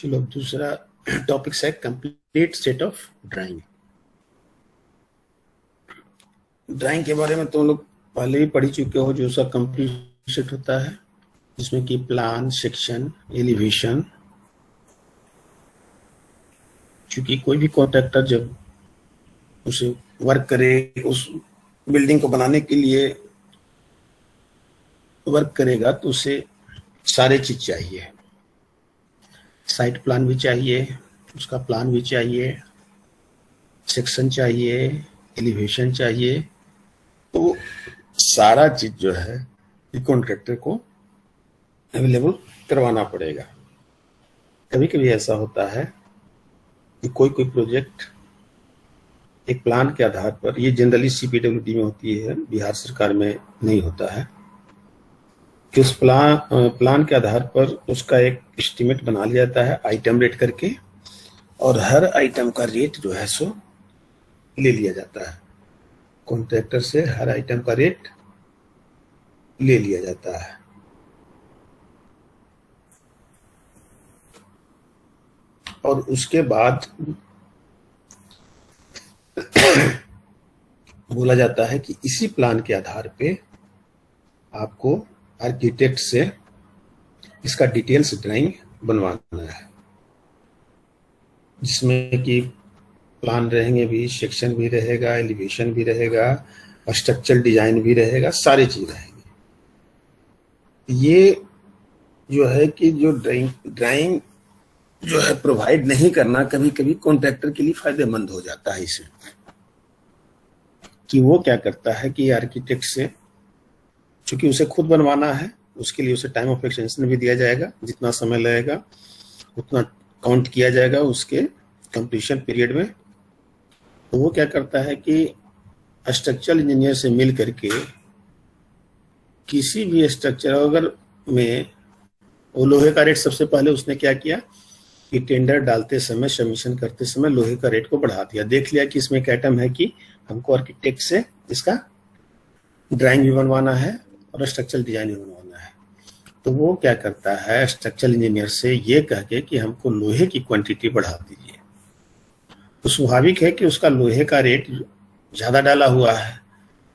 चलो दूसरा टॉपिक है complete set of drawing. Drawing के बारे में तुम लोग पहले ही पढ़ चुके हो। जो उसका कंप्लीट सेट होता है जिसमें कि प्लान, सेक्शन, एलिवेशन। क्योंकि कोई भी कॉन्ट्रैक्टर जब उसे वर्क करे, उस बिल्डिंग को बनाने के लिए वर्क करेगा तो उसे सारे चीज चाहिए। साइट प्लान भी चाहिए, उसका प्लान भी चाहिए, सेक्शन चाहिए, एलिवेशन चाहिए। तो सारा चीज जो है कॉन्ट्रैक्टर को अवेलेबल करवाना पड़ेगा। कभी कभी ऐसा होता है कि कोई प्रोजेक्ट एक प्लान के आधार पर, ये जनरली CPWD में होती है, बिहार सरकार में नहीं होता है, कि उस प्लान के आधार पर उसका एक एस्टीमेट बना लिया जाता है आइटम रेट करके, और हर आइटम का रेट जो है सो ले लिया जाता है। कॉन्ट्रैक्टर से हर आइटम का रेट ले लिया जाता है। और उसके बाद बोला जाता है कि इसी प्लान के आधार पे आपको आर्किटेक्ट से इसका डिटेल्स ड्राइंग बनवाना है, जिसमें कि प्लान रहेंगे भी, सेक्शन भी रहेगा, एलिवेशन भी रहेगा, स्ट्रक्चरल डिजाइन भी रहेगा, सारी चीज रहेगी। ये जो है कि जो ड्राइंग जो है प्रोवाइड नहीं करना कभी कभी कॉन्ट्रैक्टर के लिए फायदेमंद हो जाता है। इसे कि वो क्या करता है कि आर्किटेक्ट से, चूंकि उसे खुद बनवाना है, उसके लिए उसे टाइम ऑफ एक्सटेंशन भी दिया जाएगा। जितना समय लगेगा उतना काउंट किया जाएगा उसके कंप्लीशन पीरियड में। तो वो क्या करता है कि स्ट्रक्चरल इंजीनियर से मिल करके किसी भी स्ट्रक्चर अगर में वो लोहे का रेट, सबसे पहले उसने क्या किया कि टेंडर डालते समय, सबमिशन करते समय लोहे का रेट को बढ़ा दिया। देख लिया कि इसमें एक आइटम है कि हमको आर्किटेक्ट से इसका ड्राइंग भी बनवाना है और स्ट्रक्चरल डिजाइन भी बनवाना है। तो वो क्या करता है, स्ट्रक्चरल इंजीनियर से ये कह के कि हमको लोहे की क्वांटिटी बढ़ा दीजिए। तो स्वाभाविक है कि उसका लोहे का रेट ज्यादा डाला हुआ है,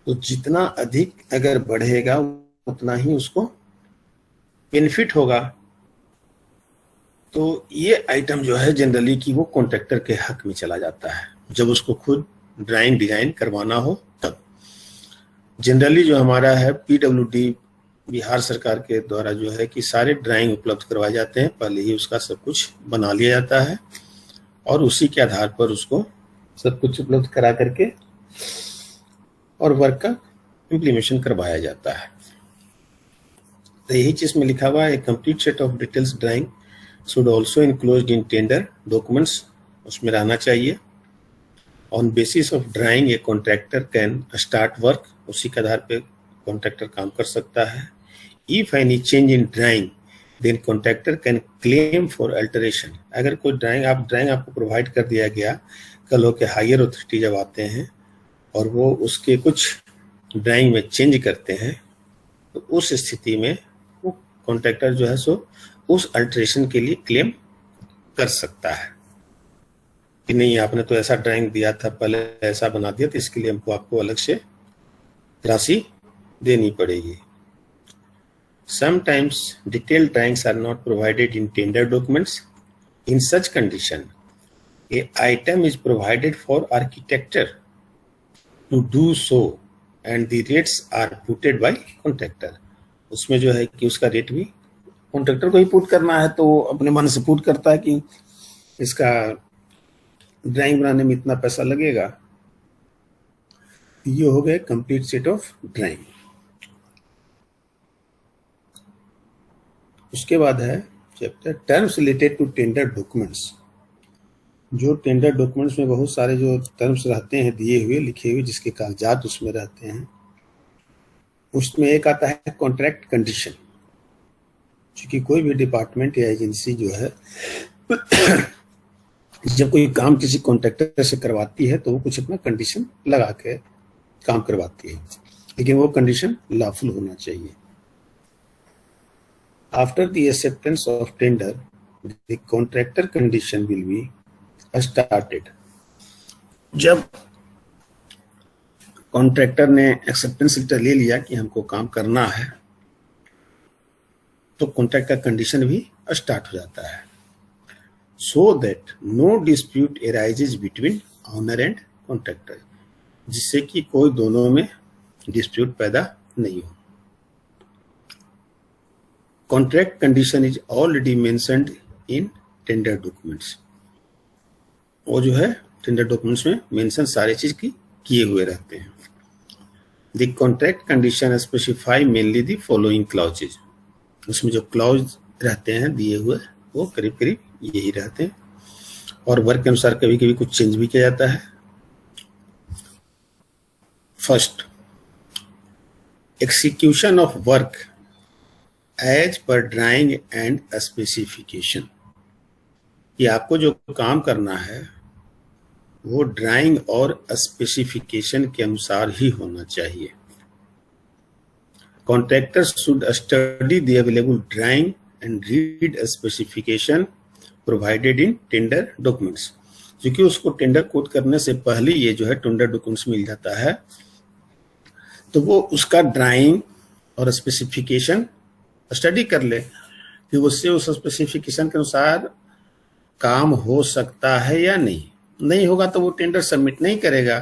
तो जितना अधिक अगर बढ़ेगा उतना ही उसको बेनिफिट होगा। तो ये आइटम जो है जनरली कि वो कॉन्ट्रैक्टर के हक में चला जाता है जब उसको खुद ड्राइंग डिजाइन करवाना हो तब। जनरली जो हमारा है PWD बिहार सरकार के द्वारा जो है कि सारे ड्राइंग उपलब्ध करवाए जाते हैं, पहले ही उसका सब कुछ बना लिया जाता है और उसी के आधार पर उसको सब कुछ उपलब्ध करा करके और वर्क का इम्प्लीमेशन करवाया जाता है। तो यही चीज में लिखा हुआ है, complete set of details drawing should also enclosed in tender documents, उसमें रहना चाहिए। On basis of drawing a contractor can start work, उसी के आधार पे कॉन्ट्रैक्टर काम कर सकता है। If any change in drawing then contractor can claim for alteration. अगर कोई ड्राइंग आपको प्रोवाइड कर दिया गया, कल हो के हायर अथॉरिटी जब आते हैं और वो उसके कुछ ड्राइंग में चेंज करते हैं, तो उस स्थिति में वो कॉन्ट्रैक्टर जो है सो उस अल्टरेशन के लिए क्लेम कर सकता है कि नहीं, आपने तो ऐसा ड्राइंग दिया था, पहले ऐसा बना दिया, तो इसके लिए हमको आपको अलग से राशि देनी पड़ेगी। Sometimes detailed drawings are not provided in tender documents. In such condition, a item is provided for architecture to do so and the rates are putted by contractor. उसमें जो है कि उसका रेट भी कॉन्ट्रैक्टर को ही पुट करना है, तो वो अपने मन से पुट करता है कि इसका ड्राइंग बनाने में इतना पैसा लगेगा। ये हो गए कंप्लीट सेट ऑफ ड्राइंग। उसके बाद है chapter terms related to tender documents. जो टेंडर डॉक्यूमेंट्स में बहुत सारे जो टर्म्स रहते हैं दिए हुए, लिखे हुए, जिसके कागजात उसमें रहते हैं, उसमें एक आता है कॉन्ट्रैक्ट कंडीशन। क्योंकि कोई भी डिपार्टमेंट या एजेंसी जो है जब कोई काम किसी कॉन्ट्रैक्टर से करवाती है तो वो कुछ अपना कंडीशन लगा के काम करवाती है, लेकिन वो कंडीशन लॉफुल होना चाहिए। After the acceptance of tender, the contractor condition will be started. जब कॉन्ट्रैक्टर ने एक्सेप्टेंस लेटर ले लिया कि हमको काम करना है, तो कॉन्ट्रैक्ट का कंडीशन भी स्टार्ट हो जाता है। So that no dispute arises between owner and contractor, जिससे कि कोई दोनों में डिस्प्यूट पैदा नहीं हो। Contract condition is already mentioned in tender documents. वो जो है टेंडर डॉक्यूमेंट्स में मेंशन सारे चीज की किए हुए रहते हैं। The contract condition specify mainly the following clauses. उसमें जो क्लॉज रहते हैं दिए हुए वो करीब करीब यही रहते हैं, और वर्क के अनुसार कभी कभी कुछ चेंज भी किया जाता है। First, execution of work as per drawing and specification. कि आपको जो काम करना है वो ड्राइंग और स्पेसिफिकेशन के अनुसार ही होना चाहिए। Contractors should study the available drawing and read a specification provided in tender documents। क्योंकि उसको टेंडर कोड करने से पहले ये जो है टेंडर डॉक्यूमेंट्स मिल जाता है, तो वो उसका ड्राइंग और स्पेसिफिकेशन स्टडी कर ले कि उससे उस स्पेसिफिकेशन के अनुसार काम हो सकता है या नहीं। नहीं होगा तो वो टेंडर सबमिट नहीं करेगा।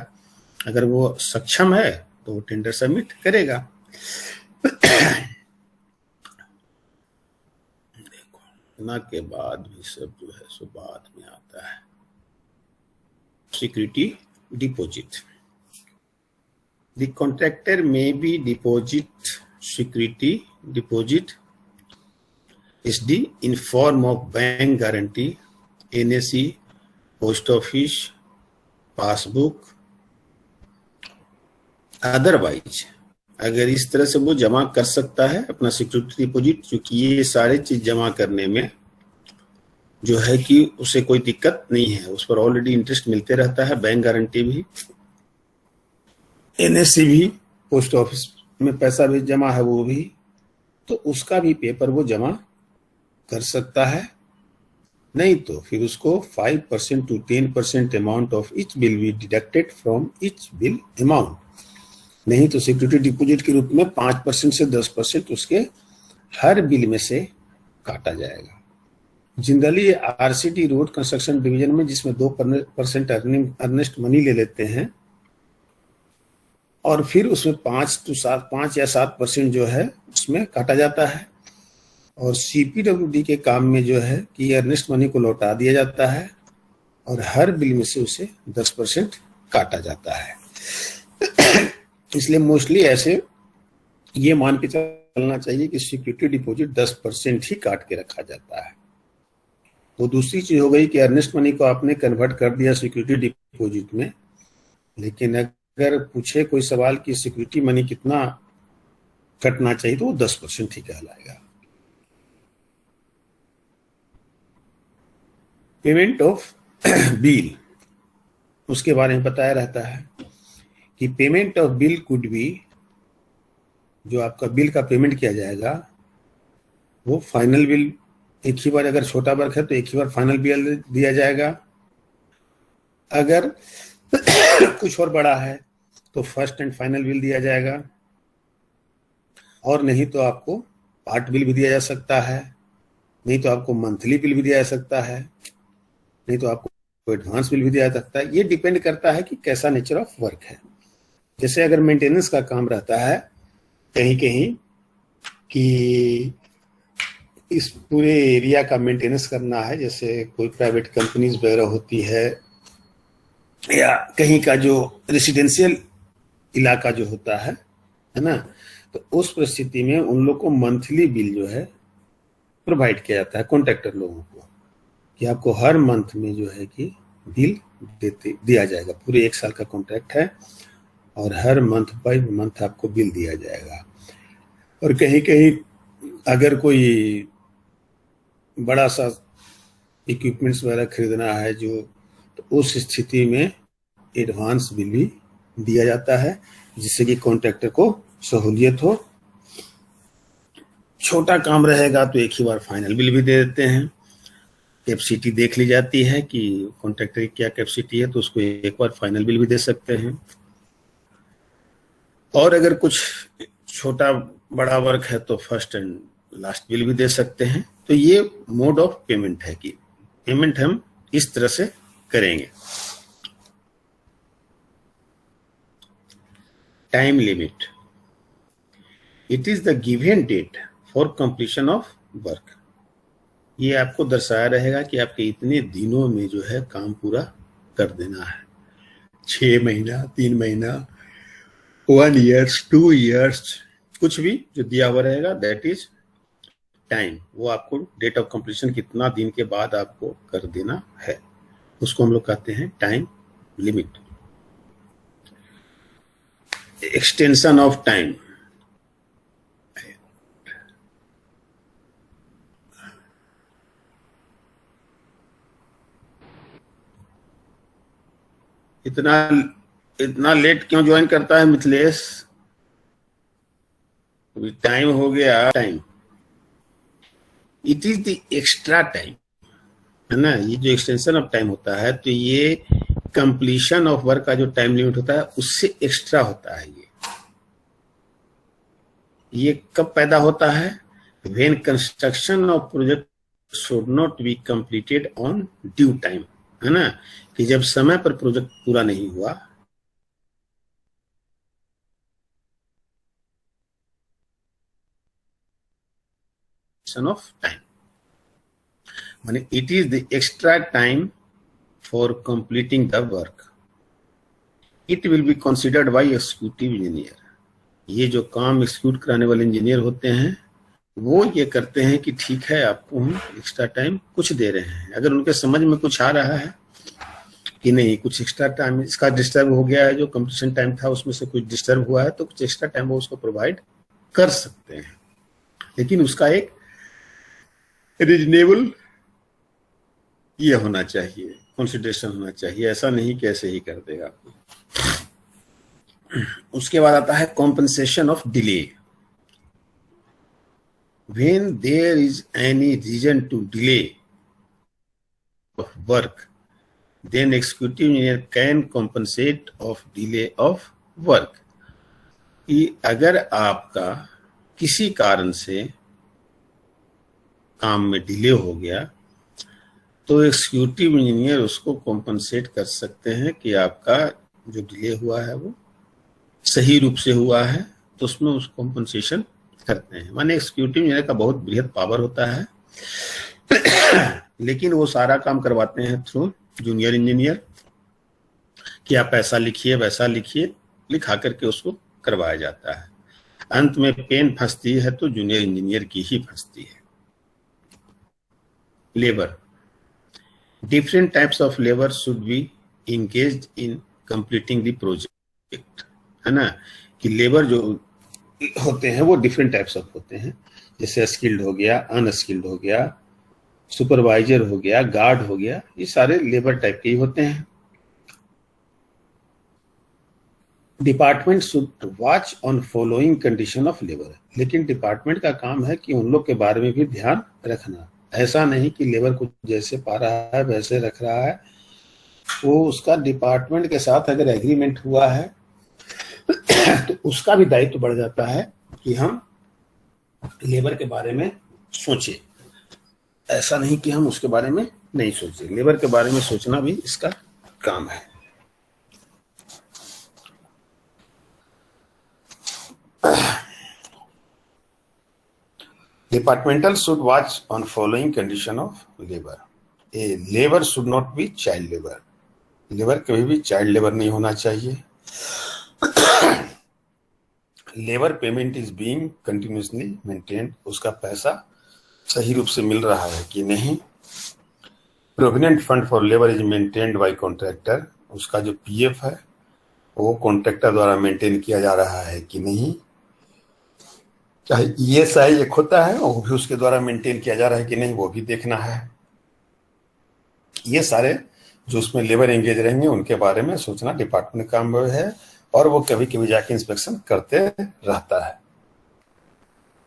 अगर वो सक्षम है तो वो टेंडर सबमिट करेगा। देखो ना के बाद भी सब जो है सो बाद में आता है। Security deposit. द कॉन्ट्रैक्टर में B deposit security deposit is the in form of bank guarantee, NAC, post office, passbook, otherwise. अगर इस तरह से वो जमा कर सकता है अपना सिक्योरिटी डिपॉजिट, क्योंकि ये सारे चीज जमा करने में जो है कि उसे कोई दिक्कत नहीं है, उस पर ऑलरेडी इंटरेस्ट मिलते रहता है, बैंक गारंटी भी, एनएससी भी, पोस्ट ऑफिस में पैसा भी जमा है वो भी, तो उसका भी पेपर वो जमा कर सकता है। नहीं तो फिर उसको 5% to 10% amount of each bill be deducted from each bill amount. नहीं तो सिक्योरिटी डिपॉजिट के रूप में 5% से 10% उसके हर बिल में से काटा जाएगा। Generally RCT road construction division में जिसमें 2% अर्नेस्ट मनी ले लेते हैं और फिर उसमें 5 या 7% जो है उसमें काटा जाता है। और सीपीडब्ल्यूडी के काम में जो है कि अर्नेस्ट मनी को लौटा दिया जाता है और हर बिल में से उसे 10% काटा जाता है। इसलिए मोस्टली ऐसे ये मान के चलना चाहिए कि सिक्योरिटी डिपॉजिट 10% ही काट के रखा जाता है। तो दूसरी चीज हो गई कि अर्नेस्ट मनी को आपने कन्वर्ट कर दिया सिक्योरिटी डिपॉजिट में, लेकिन अगर पूछे कोई सवाल कि सिक्योरिटी मनी कितना कटना चाहिए तो वो 10% ही कहलाएगा। पेमेंट ऑफ बिल, उसके बारे में बताया रहता है कि payment of bill could be, जो आपका बिल का पेमेंट किया जाएगा वो फाइनल बिल एक ही बार, अगर छोटा वर्क है तो एक ही बार फाइनल बिल दिया जाएगा। अगर कुछ और बड़ा है तो फर्स्ट एंड फाइनल बिल दिया जाएगा, और नहीं तो आपको पार्ट बिल भी दिया जा सकता है, नहीं तो आपको मंथली बिल भी दिया जा सकता है, नहीं तो आपको एडवांस बिल भी दिया जा सकता है। ये डिपेंड करता है कि कैसा नेचर ऑफ वर्क है। जैसे अगर मेंटेनेंस का काम रहता है कहीं कहीं कि इस पूरे एरिया का मेंटेनेंस करना है, जैसे कोई प्राइवेट कंपनीज वगैरह होती है या कहीं का जो रेसिडेंशियल इलाका जो होता है ना, तो उस परिस्थिति में उन लोग को मंथली बिल जो है प्रोवाइड किया जाता है कॉन्ट्रैक्टर लोगों को, कि आपको हर मंथ में जो है कि बिल दिया जाएगा। पूरे 1 साल का कॉन्ट्रैक्ट है और हर मंथ बाय मंथ आपको बिल दिया जाएगा। और कहीं कहीं अगर कोई बड़ा सा इक्विपमेंट्स वगैरह खरीदना है जो, तो उस स्थिति में एडवांस बिल भी दिया जाता है, जिससे कि कॉन्ट्रैक्टर को सहूलियत हो। छोटा काम रहेगा तो एक ही बार फाइनल बिल भी दे देते हैं, कैपेसिटी देख ली जाती है कि कॉन्ट्रैक्टर की क्या कैपेसिटी है, तो उसको एक बार फाइनल बिल भी दे सकते हैं। और अगर कुछ छोटा बड़ा वर्क है तो फर्स्ट एंड लास्ट बिल भी दे सकते हैं। तो ये मोड ऑफ पेमेंट है कि पेमेंट हम इस तरह से करेंगे। Time limit, it is the given date for completion of work. ये आपको दर्शाया रहेगा कि आपके इतने दिनों में जो है काम पूरा कर देना है। 6 महीना, 3 महीना, 1 ईयर्स, 2 ईयर्स, कुछ भी जो दिया हुआ रहेगा दैट इज टाइम। वो आपको डेट ऑफ कंप्लीशन कितना दिन के बाद आपको कर देना है, उसको हम लोग कहते हैं time limit. Extension of time, इतना लेट क्यों ज्वाइन करता है मिथिलेश? टाइम हो गया। Time, it is the extra time, है ना। ये जो एक्सटेंशन ऑफ टाइम होता है तो ये कंप्लीशन ऑफ वर्क का जो टाइम लिमिट होता है उससे एक्स्ट्रा होता है। ये कब पैदा होता है? When construction of project should not be completed on due time, है ना, कि जब समय पर प्रोजेक्ट पूरा नहीं हुआ। ऑफ टाइम माने it is the extra time for completing the work. It will be considered bye executive engineer. ये जो काम एग्जीक्यूट कराने वाले इंजीनियर होते हैं वो ये करते हैं कि ठीक है आपको हम एक्स्ट्रा टाइम कुछ दे रहे हैं। अगर उनके समझ में कुछ आ रहा है कि नहीं कुछ एक्स्ट्रा टाइम इसका डिस्टर्ब हो गया है, जो कंप्लीशन टाइम था उसमें से कुछ डिस्टर्ब हुआ है, तो कुछ एक्स्ट्रा टाइम वो उसको प्रोवाइड कर सकते हैं। लेकिन उसका एक रीजनेबल ये होना चाहिए, कंसिडरेशन होना चाहिए। ऐसा नहीं कि ऐसे ही कर देगा। उसके बाद आता है compensation of delay. When there is any reason to delay of work, then executive engineer can compensate of delay of work। कि अगर आपका किसी कारण से काम में डिले हो गया तो एग्जीक्यूटिव इंजीनियर उसको कॉम्पनसेट कर सकते हैं कि आपका जो डिले हुआ है वो सही रूप से हुआ है, तो उसमें उस कॉम्पनसेशन करते हैं। माने एग्जीक्यूटिव इंजीनियर का बहुत बृहद पावर होता है लेकिन वो सारा काम करवाते हैं थ्रू जूनियर इंजीनियर कि आप ऐसा लिखिए वैसा लिखिए, लिखा करके उसको करवाया जाता है। अंत में पेन फंसती है तो जूनियर इंजीनियर की ही फंसती है। Labour, different types of labour should be engaged in completing the project, है ना, कि लेबर जो होते हैं वो डिफरेंट टाइप्स ऑफ होते हैं। जैसे स्किल्ड हो गया, अनस्किल्ड हो गया, सुपरवाइजर हो गया, गार्ड हो गया, ये सारे लेबर टाइप के ही होते हैं। Department should watch on following condition of labour. लेकिन डिपार्टमेंट का काम है कि उन लोग के बारे में भी ध्यान रखना। ऐसा नहीं कि लेबर को जैसे पा रहा है वैसे रख रहा है। वो उसका डिपार्टमेंट के साथ अगर एग्रीमेंट हुआ है तो उसका भी दायित्व बढ़ जाता है कि हम लेबर के बारे में सोचें। ऐसा नहीं कि हम उसके बारे में नहीं सोचें, लेबर के बारे में सोचना भी इसका काम है। Departmental should watch on following condition of labor. A labor should not be child labor. Labour कभी भी चाइल्ड लेबर नहीं होना चाहिए। Labour payment is being continuously maintained, उसका पैसा सही रूप से मिल रहा है कि नहीं। Provident fund for labour is maintained by contractor, उसका जो पीएफ है वो कॉन्ट्रैक्टर द्वारा मेंटेन किया जा रहा है कि नहीं। चाहे ईएसआई एक होता है वो भी उसके द्वारा मेंटेन किया जा रहा है कि नहीं, वो भी देखना है। ये सारे जो उसमें लेबर एंगेज रहेंगे उनके बारे में सोचना डिपार्टमेंट का काम है, और वो कभी कभी जाके इंस्पेक्शन करते रहता है।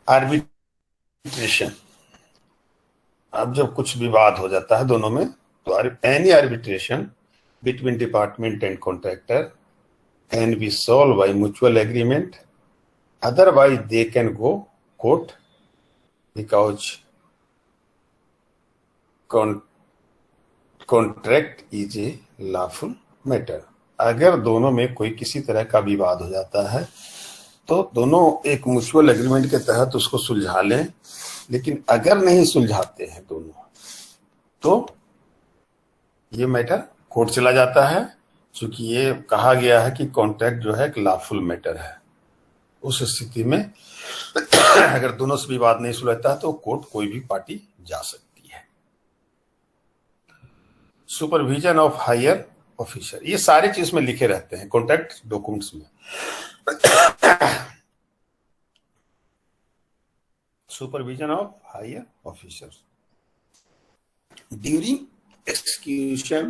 आर्बिट्रेशन, अब जब कुछ विवाद हो जाता है दोनों में, तो any arbitration between department and contractor can be solve by mutual agreement, otherwise they can go court because contract is a lawful matter. अगर दोनों में कोई किसी तरह का विवाद हो जाता है तो दोनों एक म्यूचुअल एग्रीमेंट के तहत उसको सुलझा लें, लेकिन अगर नहीं सुलझाते हैं दोनों तो ये मैटर कोर्ट चला जाता है, क्योंकि ये कहा गया है कि कॉन्ट्रैक्ट जो है एक लॉफुल मैटर है। उस स्थिति में अगर दोनों से विवाद नहीं सुलझता है तो कोर्ट कोई भी पार्टी जा सकती है। सुपरविजन ऑफ हायर ऑफिसर, ये सारी चीज में लिखे रहते हैं कॉन्ट्रैक्ट डॉक्यूमेंट्स में। Supervision of higher officers during execution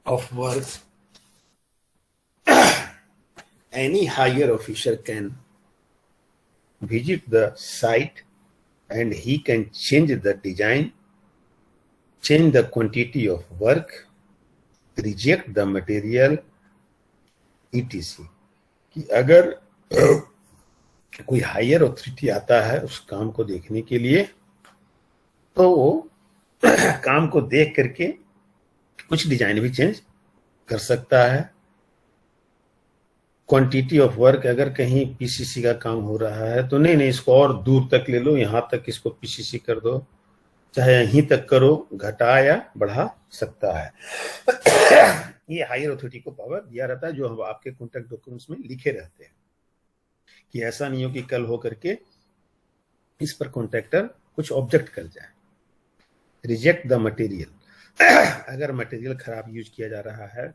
of work, any higher officer can visit the site and he can change the design, change the quantity of work, reject the material, etc. कि अगर कोई higher authority आता है उस काम को देखने के लिए तो वो काम को देख करके कुछ डिजाइन भी चेंज कर सकता है। क्वांटिटी ऑफ वर्क, अगर कहीं पीसीसी का काम हो रहा है तो नहीं इसको और दूर तक ले लो, यहां तक इसको पीसीसी कर दो, चाहे यहीं तक करो, घटा या बढ़ा सकता है। ये हायर अथॉरिटी को पावर दिया रहता है, जो आपके कॉन्ट्रैक्ट डॉक्यूमेंट्स में लिखे रहते हैं कि ऐसा नहीं हो कि कल हो करके इस पर कॉन्ट्रैक्टर कुछ ऑब्जेक्ट कर जाए। रिजेक्ट द मटेरियल, अगर मटेरियल खराब यूज किया जा रहा है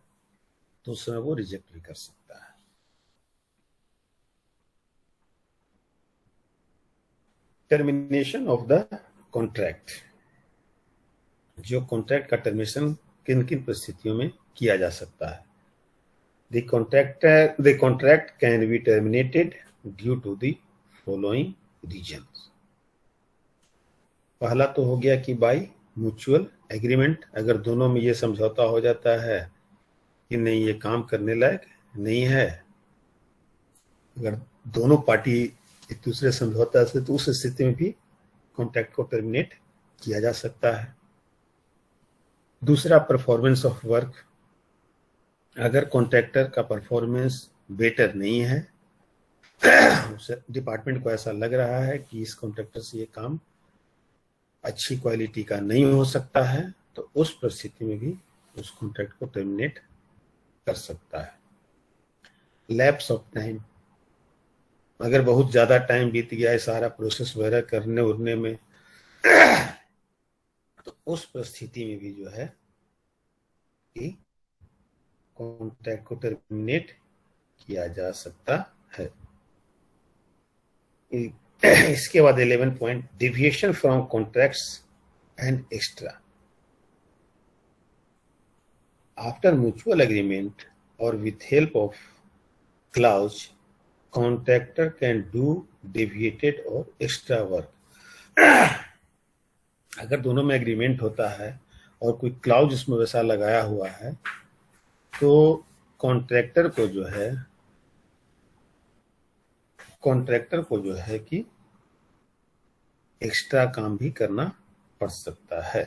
तो उस समय वो रिजेक्ट भी कर सकता है। टर्मिनेशन ऑफ द कॉन्ट्रैक्ट, जो कॉन्ट्रैक्ट का टर्मिनेशन किन किन परिस्थितियों में किया जा सकता है। The contract can be terminated due to the following reasons. पहला तो हो गया कि बाय म्यूचुअल एग्रीमेंट, अगर दोनों में ये समझौता हो जाता है कि नहीं ये काम करने लायक नहीं है, अगर दोनों पार्टी एक दूसरे समझौता से, तो उस स्थिति में भी कॉन्ट्रैक्ट को टर्मिनेट किया जा सकता है। दूसरा, परफॉर्मेंस ऑफ वर्क, अगर कॉन्ट्रैक्टर का परफॉर्मेंस बेटर नहीं है, डिपार्टमेंट को ऐसा लग रहा है कि इस कॉन्ट्रैक्टर से ये काम अच्छी क्वालिटी का नहीं हो सकता है, तो उस परिस्थिति में भी उस कॉन्ट्रैक्ट को टर्मिनेट कर सकता है। लैप्स ऑफ टाइम, अगर बहुत ज्यादा टाइम बीत गया है सारा प्रोसेस वगैरह करने उड़ने में, तो उस परिस्थिति में भी जो है कि कॉन्ट्रैक्ट को टर्मिनेट किया जा सकता है। इसके बाद 11 point, deviation from contracts and extra. After mutual agreement और with help of clause, contractor can do deviated और एक्स्ट्रा वर्क। अगर दोनों में एग्रीमेंट होता है और कोई क्लाउज इसमें वैसा लगाया हुआ है तो कॉन्ट्रैक्टर को जो है कि एक्स्ट्रा काम भी करना पड़ सकता है।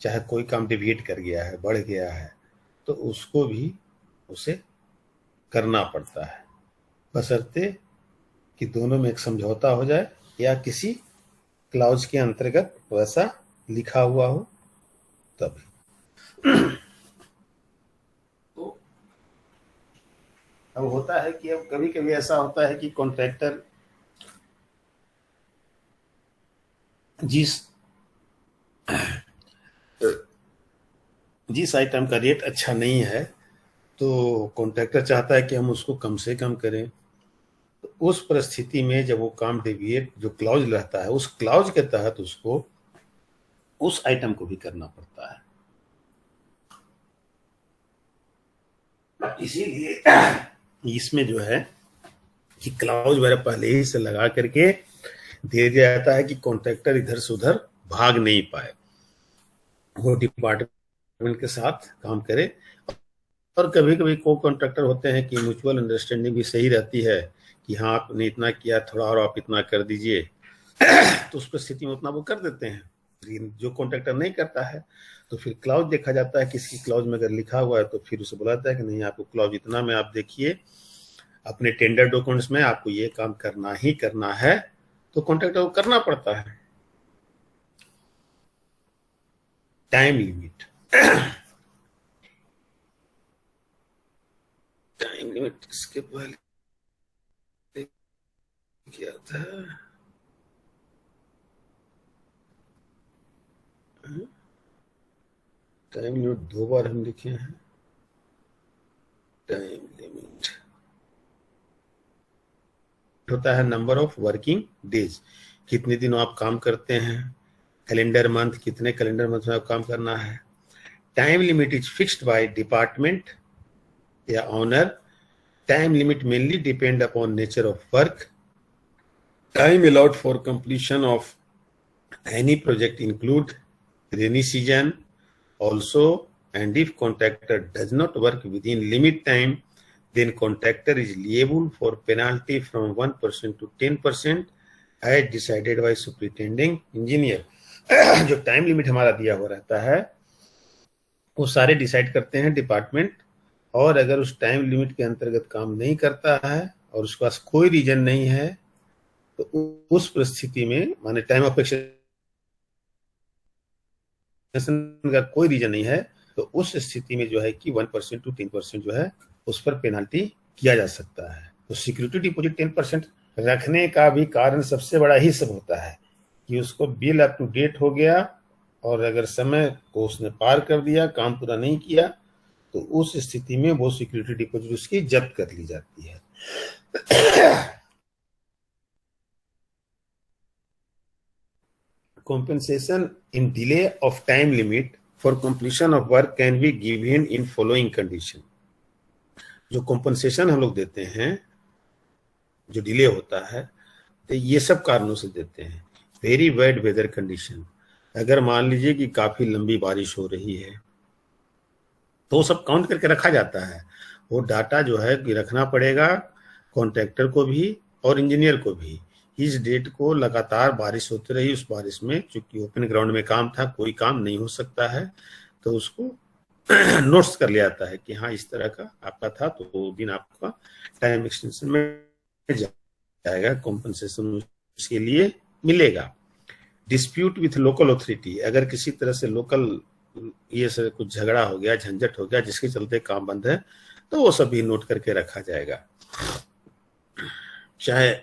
चाहे कोई काम डिविएट कर गया है, बढ़ गया है, तो उसको भी उसे करना पड़ता है, बशर्ते कि दोनों में एक समझौता हो जाए या किसी क्लाउज के अंतर्गत वैसा लिखा हुआ हो तभी। तो अब होता है कि अब कभी कभी ऐसा होता है कि कॉन्ट्रैक्टर जिस आइटम का रेट अच्छा नहीं है तो कॉन्ट्रैक्टर चाहता है कि हम उसको कम से कम करें। तो उस परिस्थिति में जब वो काम डेविएट, जो क्लाउज रहता है उस क्लाउज के तहत उसको उस आइटम को भी करना पड़ता है। इसीलिए इसमें जो है कि क्लाउज वगैरह पहले ही से लगा करके दे दिया जाता है कि कॉन्ट्रैक्टर इधर से उधर भाग नहीं पाए, वो डिपार्टमेंट के साथ काम करे। और कभी कभी को कॉन्ट्रैक्टर होते हैं कि म्यूचुअल अंडरस्टैंडिंग भी सही रहती है कि हाँ आपने इतना किया, थोड़ा और आप इतना कर दीजिए, तो उस परिस्थिति में उतना वो कर देते हैं। लेकिन जो कॉन्ट्रैक्टर नहीं करता है तो फिर क्लाउज देखा जाता है, किसी क्लाउज में अगर लिखा हुआ है तो फिर उसे बोला जाता है कि नहीं, आपको क्लाउज इतना में आप देखिए, अपने टेंडर डॉक्यूमेंट्स में आपको ये काम करना ही करना है, तो कॉन्ट्रैक्टर को करना पड़ता है। टाइम लिमिट, टाइम लिमिट इसके पहले क्या था? टाइम लिमिट 2 बार हम लिखे हैं। टाइम लिमिट होता है नंबर ऑफ वर्किंग डेज, कितने दिनों आप काम करते हैं, कैलेंडर मंथ, कितने कैलेंडर मंथ में आप काम करना है। Time limit is fixed by department या owner. Time limit mainly depend upon nature of work. Time allowed for completion of any project include rainy season also, and if contractor does not work within limit time, then contractor is liable for penalty from 1% to 10% as decided by superintending engineer। जो time limit हमारा दिया हुआ रहता है वो सारे decide करते हैं डिपार्टमेंट, और अगर उस टाइम लिमिट के अंतर्गत काम नहीं करता है और उसके पास कोई रीजन नहीं है तो उस परिस्थिति में, माने टाइम ऑफ एक्सटेंशन का कोई रीजन नहीं है, तो उस स्थिति में जो है कि 1% to 10% जो है उस पर पेनाल्टी किया जा सकता है। तो सिक्योरिटी डिपॉजिट 10% रखने का भी कारण सबसे बड़ा ही सब होता है कि उसको बिल अप टू डेट हो गया और अगर समय को उसने पार कर दिया, काम पूरा नहीं किया, तो उस स्थिति में वो सिक्योरिटी डिपॉजिट उसकी जब्त कर ली जाती है। Compensation in delay of time limit for completion of work can be given in following condition। जो compensation हम लोग देते हैं, जो डिले होता है, तो ये सब कारणों से देते हैं। वेरी बैड वेदर कंडीशन, अगर मान लीजिए कि काफी लंबी बारिश हो रही है तो सब काउंट करके रखा जाता है। वो डाटा जो है कि रखना पड़ेगा कॉन्ट्रैक्टर को भी और इंजीनियर को भी। इस डेट को लगातार बारिश होती रही, उस बारिश में चूंकि ओपन ग्राउंड में काम था, कोई काम नहीं हो सकता है, तो उसको नोट्स कर लिया जाता है कि हाँ इस तरह का आपका था, तो वो दिन आपका टाइम एक्सटेंशन में जाएगा, कॉम्पनसेशन उसके लिए मिलेगा। डिस्प्यूट विथ लोकल अथॉरिटी, अगर किसी तरह से लोकल ये से कुछ झगड़ा हो गया, झंझट हो गया जिसके चलते काम बंद है, तो वो सब भी नोट करके रखा जाएगा। चाहे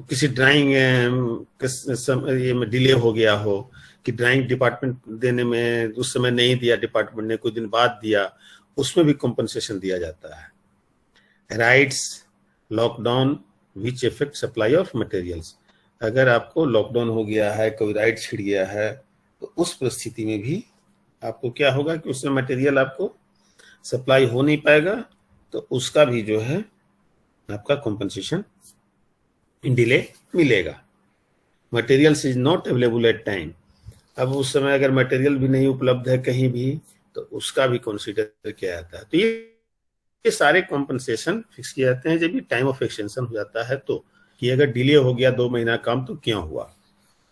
किसी ड्राइंग ये में डिले हो गया हो कि ड्राइंग डिपार्टमेंट देने में उस समय नहीं दिया, डिपार्टमेंट ने कुछ दिन बाद दिया, उसमें भी कॉम्पनसेशन दिया जाता है। Rights lockdown which effect supply of materials, अगर आपको लॉकडाउन हो गया है, कोई राइट छिड़ गया है, तो उस परिस्थिति में भी आपको क्या होगा कि उसमें मटेरियल आपको सप्लाई हो नहीं पाएगा, तो उसका भी जो है आपका कॉम्पनसेशन इन डिले मिलेगा। Materials is not available at time, अब उस समय अगर मटेरियल भी नहीं उपलब्ध है कहीं भी, तो उसका भी कंसीडर किया जाता है। तो ये सारे कॉम्पनसेशन फिक्स किए जाते हैं जब भी टाइम ऑफ एक्सटेंशन हो जाता है, तो कि अगर डिले हो गया 2 महीना काम तो क्यों हुआ,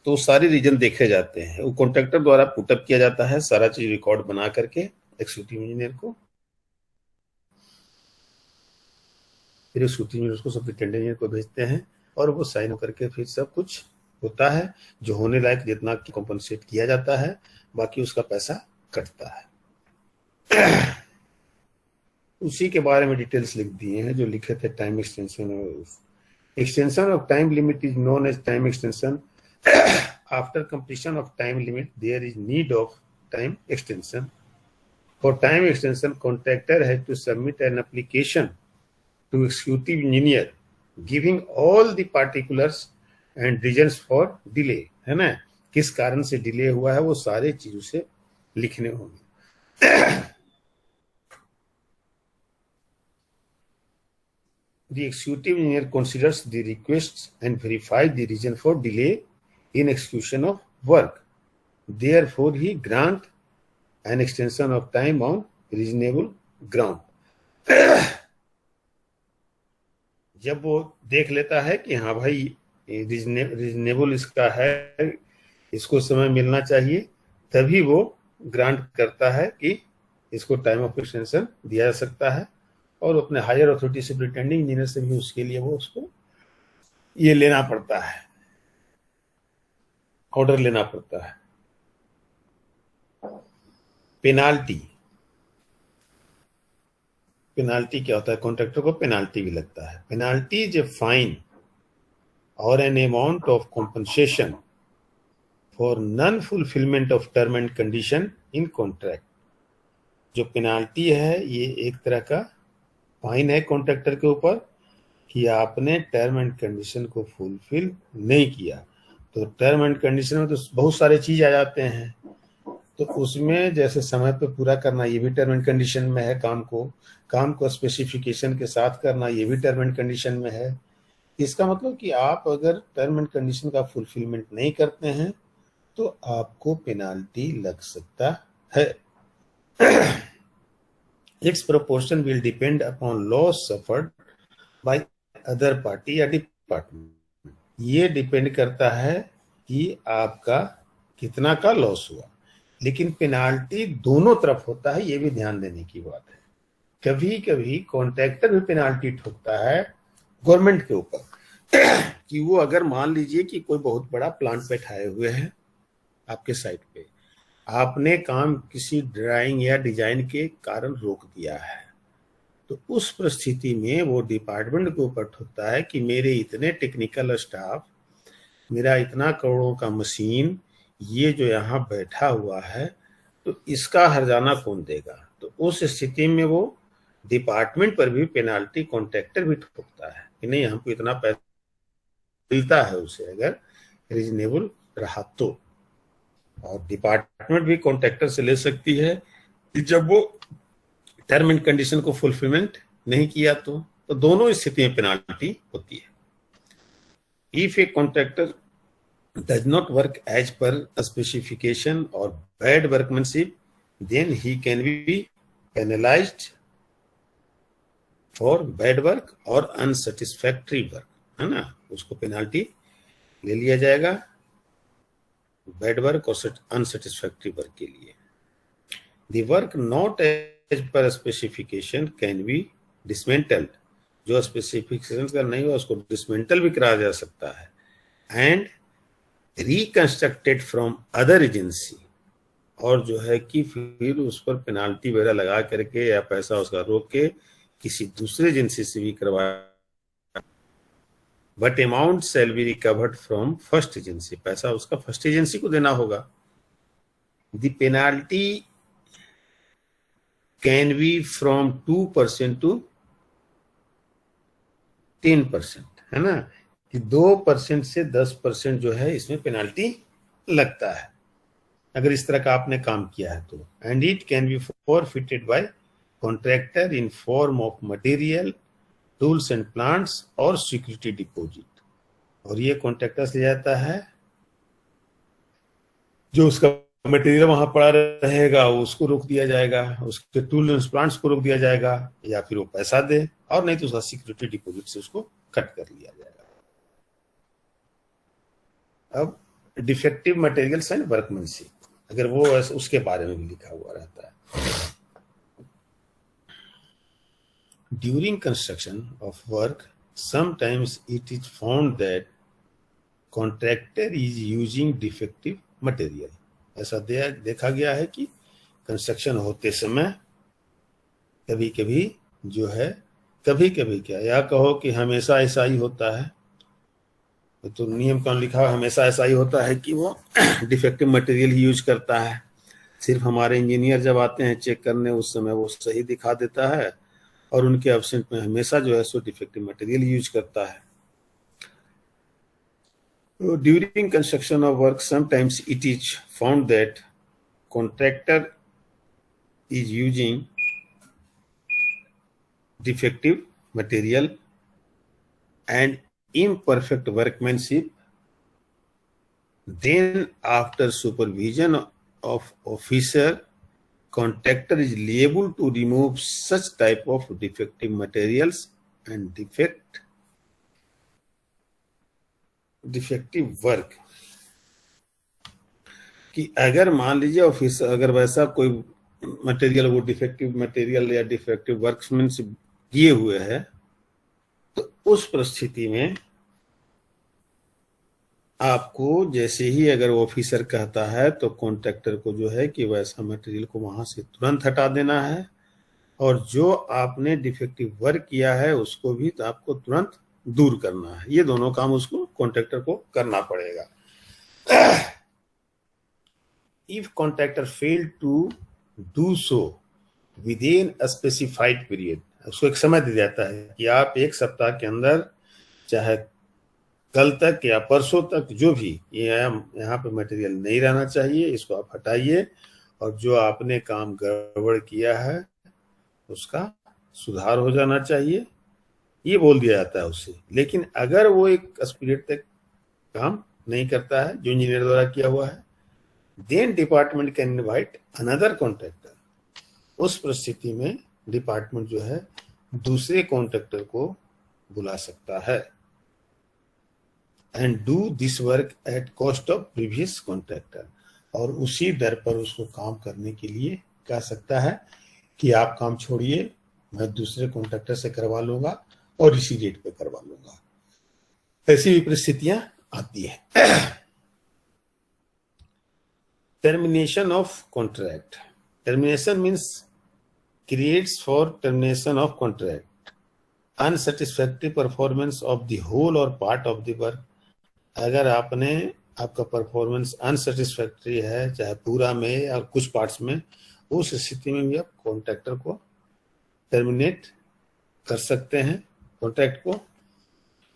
तो सारे रीजन देखे जाते हैं। वो कॉन्ट्रैक्टर द्वारा पुटअप किया जाता है, सारा चीज रिकॉर्ड बना करके एक्जीक्यूटिव इंजीनियर को, फिर एक्जीक्यूटिव इंजीनियर उसको सुपरिटेंडेंट इंजीनियर को भेजते हैं और वो साइन करके फिर सब कुछ होता है, जो होने लायक जितना कॉम्पनसेट किया जाता है, बाकी उसका पैसा कटता है। उसी के बारे में डिटेल्स लिख दिए हैं जो लिखे थे time extension. Extension of time limit is known as time extension. After completion of time limit, there is need of time extension. For time extension, contractor has to submit an application to executive engineer, giving all the particulars and reasons for delay, है ना, किस कारण से delay हुआ है वो सारे चीज उसे लिखने होंगे। The executive engineer considers the requests and verifies the reason for delay in execution of work. Therefore, he grant an extension of time on reasonable ground. जब वो देख लेता है कि हाँ भाई रीजनेबल इसका है, इसको समय मिलना चाहिए, तभी वो ग्रांट करता है कि इसको टाइम ऑफ एक्सटेंशन दिया जा सकता है। और अपने हायर अथॉरिटी से प्रिटेंडिंग इंजीनियर से भी उसके लिए वो उसको ये लेना पड़ता है, ऑर्डर लेना पड़ता है। पेनाल्टी क्या होता है? कॉन्ट्रैक्टर को पेनाल्टी भी लगता है। पेनाल्टी इज ए फाइन और an amount of compensation for non fulfilment of term and condition in contract. जो पेनाल्टी है ये एक तरह का फाइन है कॉन्ट्रैक्टर के ऊपर कि आपने टर्म एंड कंडीशन को फुलफिल नहीं किया। तो टर्म एंड कंडीशन में तो बहुत सारे चीज आ जाते हैं, तो उसमें जैसे समय पे पूरा करना ये भी टर्म एंड कंडीशन में है, काम को स्पेसिफिकेशन के साथ करना ये भी टर्म एंड कंडीशन में है। इसका मतलब कि आप अगर टर्म एंड कंडीशन का फुलफिलमेंट नहीं करते हैं तो आपको पेनाल्टी लग सकता है। Its proportion will depend upon loss suffered by other party या डिपार्टमेंट। ये डिपेंड करता है कि आपका कितना का लॉस हुआ, लेकिन पेनाल्टी दोनों तरफ होता है, ये भी ध्यान देने की बात है। कभी कभी कॉन्ट्रैक्टर भी पेनाल्टी ठोकता है गवर्नमेंट के ऊपर कि वो अगर मान लीजिए कि कोई बहुत बड़ा प्लांट बैठाए हुए है आपके साइट पे, आपने काम किसी ड्राइंग या डिजाइन के कारण रोक दिया है, तो उस परिस्थिति में वो डिपार्टमेंट के ऊपर ठोकता है कि मेरे इतने टेक्निकल स्टाफ, मेरा इतना करोड़ों का मशीन ये जो यहाँ बैठा हुआ है, तो इसका हर्जाना कौन देगा। तो उस स्थिति में वो डिपार्टमेंट पर भी पेनाल्टी कॉन्ट्रैक्टर भी ठोकता है कि नहीं हमको इतना पैसा मिलता है उसे अगर रीजनेबल रहा तो। और डिपार्टमेंट भी कॉन्ट्रैक्टर से ले सकती है कि जब वो टर्म एंड कंडीशन को फुलफिलमेंट नहीं किया तो दोनों स्थिति में पेनाल्टी होती है। If a contractor does not work as per a specification or bad workmanship, then he can be penalized for bad work or unsatisfactory work, है ना, उसको पेनाल्टी ले लिया जाएगा बैड वर्क और अनसेटिस्फैक्टरी वर्क के लिए। The work not as per specification can be dismantled. जो स्पेसिफिकेशन का नहीं हुआ उसको डिसमेंटल भी कराया जा सकता है। And reconstructed from other agency, और जो है कि फिर उस पर पेनाल्टी वगैरह लगा करके या पैसा उसका रोक के किसी दूसरे एजेंसी से भी करवाया, but amount shall be recovered from first agency. पैसा उसका फर्स्ट एजेंसी को देना होगा। The penalty can be from 2% to 10%, है ना, कि 2% से 10% जो है इसमें पेनाल्टी लगता है अगर इस तरह का आपने काम किया है तो। And it can be forfeited by contractor in form of material, tools and plants और सिक्योरिटी डिपॉजिट। और ये कॉन्ट्रैक्टर से जाता है, जो उसका मटेरियल वहां पड़ा रहेगा उसको रोक दिया जाएगा, उसके टूल एंड प्लांट्स को रोक दिया जाएगा, या फिर वो पैसा दे, और नहीं तो उसका सिक्योरिटी डिपॉजिट से उसको कट कर लिया जाएगा। अब डिफेक्टिव मटेरियल्स एंड वर्कमैनशिप, अगर वो उसके बारे में भी लिखा हुआ रहता है। During construction of work sometimes it is found that contractor is using defective material. ऐसा देखा गया है कि कंस्ट्रक्शन होते समय कभी कभी जो है, कभी कभी क्या, या कहो कि हमेशा ऐसा ही होता है, तो नियम कानून लिखा है हमेशा ऐसा ही होता है कि वो डिफेक्टिव मटेरियल ही यूज करता है। सिर्फ हमारे इंजीनियर जब आते हैं चेक करने उस समय वो सही दिखा देता है, और उनके एब्सेंट में हमेशा जो है सो डिफेक्टिव मटेरियल यूज करता है। During construction of work sometimes it is found that contractor is using defective material and imperfect workmanship, then after supervision of officer, contractor is liable to remove such type of defective materials and defective work। कि अगर मान लीजिए office अगर वैसा कोई material, वो defective material या defective workmen's किए हुए है, तो उस परिस्थिति में आपको जैसे ही अगर ऑफिसर कहता है तो कॉन्ट्रैक्टर को जो है कि वैसा मटेरियल को वहां से तुरंत हटा देना है, और जो आपने डिफेक्टिव वर्क किया है उसको भी तो आपको तुरंत दूर करना है। ये दोनों काम उसको कॉन्ट्रैक्टर को करना पड़ेगा। If contractor failed to do so within a specified period, उसको एक समय दिया जाता है कि आप एक सप्ताह के अंदर, चाहे कल तक या परसों तक, जो भी ये यहाँ पे मटेरियल नहीं रहना चाहिए, इसको आप हटाइए, और जो आपने काम गड़बड़ किया है उसका सुधार हो जाना चाहिए, ये बोल दिया जाता है उससे। लेकिन अगर वो एक पीरियड तक काम नहीं करता है जो इंजीनियर द्वारा किया हुआ है, then department can invite another contractor. उस परिस्थिति में डिपार्टमेंट जो है दूसरे कॉन्ट्रैक्टर को बुला सकता है, and do this work at cost of previous contractor, और उसी दर पर उसको काम करने के लिए कह सकता है कि आप काम छोड़िए, मैं दूसरे कॉन्ट्रैक्टर से करवा लूंगा और इसी रेट पे करवा लूंगा। ऐसी भी परिस्थितियां आती है। Termination of contract. Termination means creates for termination of contract unsatisfactory performance of the whole or part of the work। अगर आपका परफॉर्मेंस अनसेटिस्फैक्ट्री है, चाहे पूरा में या कुछ पार्ट्स में, उस स्थिति में भी आप कॉन्ट्रैक्टर को टर्मिनेट कर सकते हैं कॉन्ट्रैक्ट को।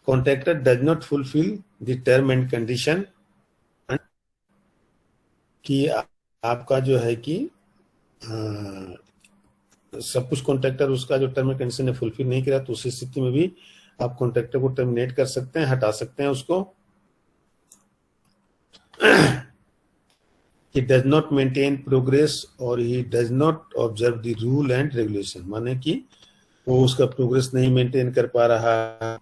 Contractor does not fulfil the term and condition, कि आपका जो है कि सब कुछ कॉन्ट्रैक्टर उसका जो टर्म एंड कंडीशन है फुलफिल नहीं करा, तो उस स्थिति में भी आप कॉन्ट्रैक्टर को टर्मिनेट कर सकते हैं, हटा सकते हैं उसको। he does not maintain progress और he does not observe the rule and regulation, माने कि वो उसका प्रोग्रेस नहीं मेंटेन कर पा रहा है,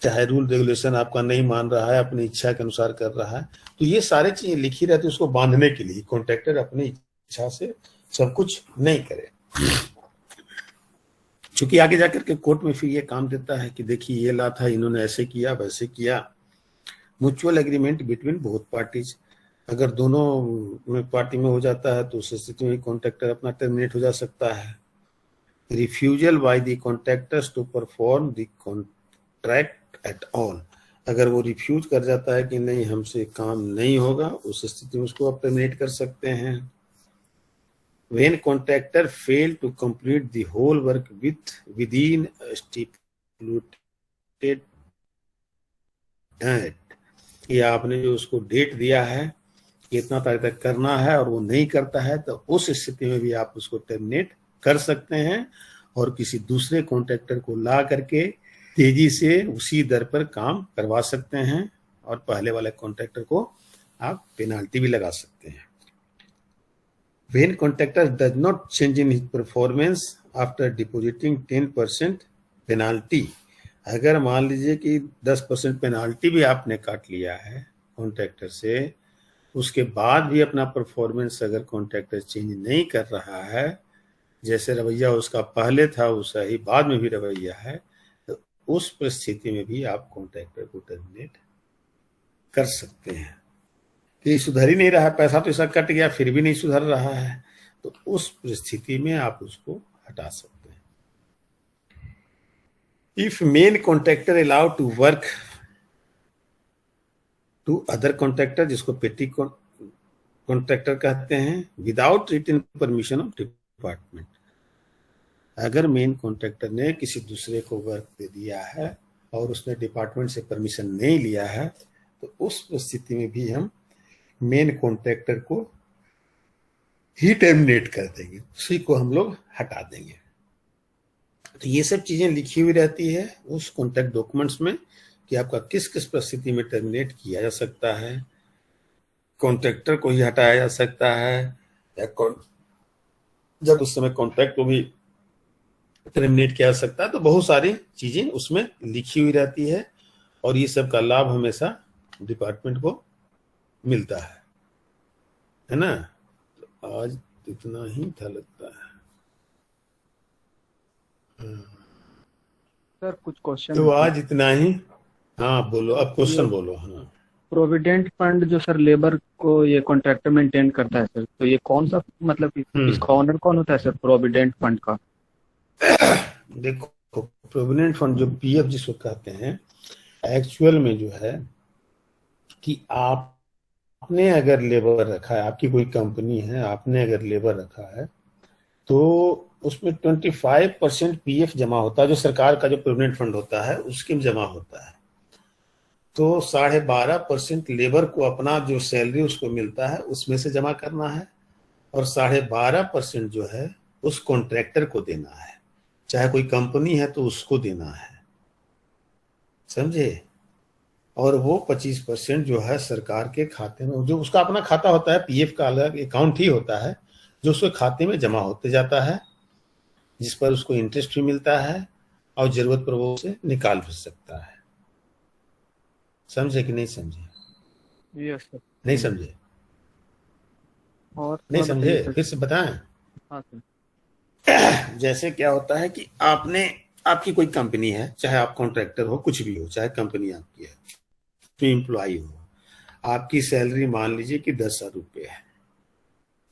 चाहे रूल रेगुलेशन आपका नहीं मान रहा है, अपनी इच्छा के अनुसार कर रहा है। तो ये सारे चीजें लिखी रहती है उसको बांधने के लिए, कॉन्ट्रैक्टर अपनी इच्छा से सब कुछ नहीं करे। चूंकि आगे जाकर के कोर्ट में फिर ये काम देता है कि देखिए ये ला था, इन्होंने ऐसे किया वैसे किया। Mutual agreement between both parties, अगर दोनों पार्टी में हो जाता है तो उस स्थिति में कॉन्ट्रैक्टर अपना टर्मिनेट हो जा सकता है। Refusal by the contractors to perform the contract at all, अगर वो रिफ्यूज कर जाता है कि नहीं हमसे काम नहीं होगा, उस स्थिति में उसको आप टर्मिनेट कर सकते हैं। When contractor fail to complete the whole work within a stipulated date, या आपने जो उसको डेट दिया है कि इतना तारीख तक करना है और वो नहीं करता है, तो उस स्थिति में भी आप उसको टर्मिनेट कर सकते हैं और किसी दूसरे कॉन्ट्रैक्टर को ला करके तेजी से उसी दर पर काम करवा सकते हैं, और पहले वाले कॉन्ट्रैक्टर को आप पेनाल्टी भी लगा सकते हैं। When contractor does not change in his performance after depositing 10% penalty, अगर मान लीजिए कि 10% पेनाल्टी भी आपने काट लिया है कॉन्ट्रैक्टर से, उसके बाद भी अपना परफॉर्मेंस अगर कॉन्ट्रैक्टर चेंज नहीं कर रहा है, जैसे रवैया उसका पहले था वैसा ही बाद में भी रवैया है, तो उस परिस्थिति में भी आप कॉन्ट्रैक्टर को टर्मिनेट कर सकते हैं। कि सुधर ही नहीं रहा, पैसा तो ऐसा कट गया फिर भी नहीं सुधर रहा है, तो उस परिस्थिति में आप उसको हटा सकते हैं। If main contractor allowed to work to other contractor, जिसको पेटी कॉन्ट्रैक्टर कहते हैं, without written permission of department, अगर मेन कॉन्ट्रैक्टर ने किसी दूसरे को वर्क दे दिया है और उसने डिपार्टमेंट से परमिशन नहीं लिया है, तो उस स्थिति में भी हम मेन कॉन्ट्रैक्टर को ही टर्मिनेट कर देंगे, उसी को हम लोग हटा देंगे। तो ये सब चीजें लिखी हुई रहती है उस कॉन्ट्रैक्ट डॉक्यूमेंट्स में कि आपका किस किस परिस्थिति में टर्मिनेट किया जा सकता है कॉन्ट्रैक्टर को ही हटाया जा सकता है, या जब उस समय कॉन्ट्रैक्ट को भी टर्मिनेट किया जा सकता है। तो बहुत सारी चीजें उसमें लिखी हुई रहती है, और ये सब का लाभ हमेशा डिपार्टमेंट को मिलता है ना। तो आज इतना ही था लगता है। सर कुछ क्वेश्चन तो आज इतना ही। हाँ बोलो, अब क्वेश्चन ये बोलो। हाँ, प्रोविडेंट फंड जो सर लेबर को ये कॉन्ट्रैक्टर मेंटेन करता है सर, तो ये कौन सा मतलब कि इसका ओनर कौन होता है सर प्रोविडेंट फंड का? देखो, प्रोविडेंट फंड जो पीएफ जिसको कहते हैं, एक्चुअल में जो है कि आपने अगर लेबर रखा है, आपकी कोई कंपनी है, आपने अगर लेबर रखा है, तो उसमें 25% पीएफ जमा होता है, जो सरकार का जो प्रोविडेंट फंड होता है उसके में जमा होता है। तो 12.5% लेबर को अपना जो सैलरी उसको मिलता है उसमें से जमा करना है, और 12.5% जो है उस कॉन्ट्रैक्टर को देना है, चाहे कोई कंपनी है तो उसको देना है, समझे। और वो 25% जो है सरकार के खाते में, जो उसका अपना खाता होता है, पीएफ का अलग अकाउंट ही होता है जो उसके खाते में जमा होते जाता है, जिस पर उसको इंटरेस्ट भी मिलता है, और जरूरत पर वो उसे निकाल भी सकता है। समझे कि नहीं समझे? Yes sir. नहीं समझे? और नहीं थोड़ा बताइए समझे, सर। फिर से बताएं। हाँ सर। जैसे क्या होता है कि आपकी कोई कंपनी है, चाहे आप कॉन्ट्रैक्टर हो, कुछ भी हो, चाहे कंपनी आपकी है, तो एम्प्लॉय हो, आपकी सैलरी मान लीजिए कि 10,000 रुपये है,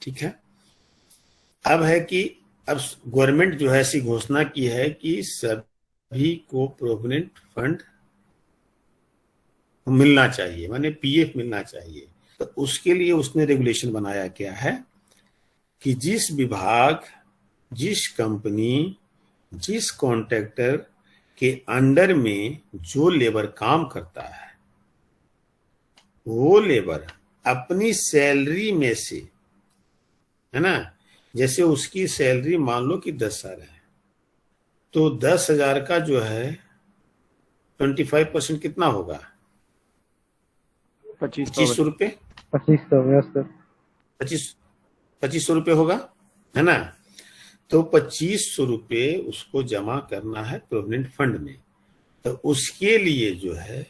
ठीक है। अब है कि अब गवर्नमेंट जो है ऐसी घोषणा की है कि सभी को प्रोविडेंट फंड मिलना चाहिए, माने पीएफ मिलना चाहिए। तो उसके लिए उसने रेगुलेशन बनाया क्या है कि जिस विभाग, जिस कंपनी, जिस कॉन्ट्रैक्टर के अंडर में जो लेबर काम करता है, वो लेबर अपनी सैलरी में से, है ना, जैसे उसकी सैलरी मान लो कि 10,000 है, तो 10,000 का जो है 25% कितना होगा? 2500। 2500 रुपये। 2500 यस सर। 2500 रुपये होगा, है ना। तो 2500 रुपये उसको जमा करना है प्रोविडेंट फंड में। तो उसके लिए जो है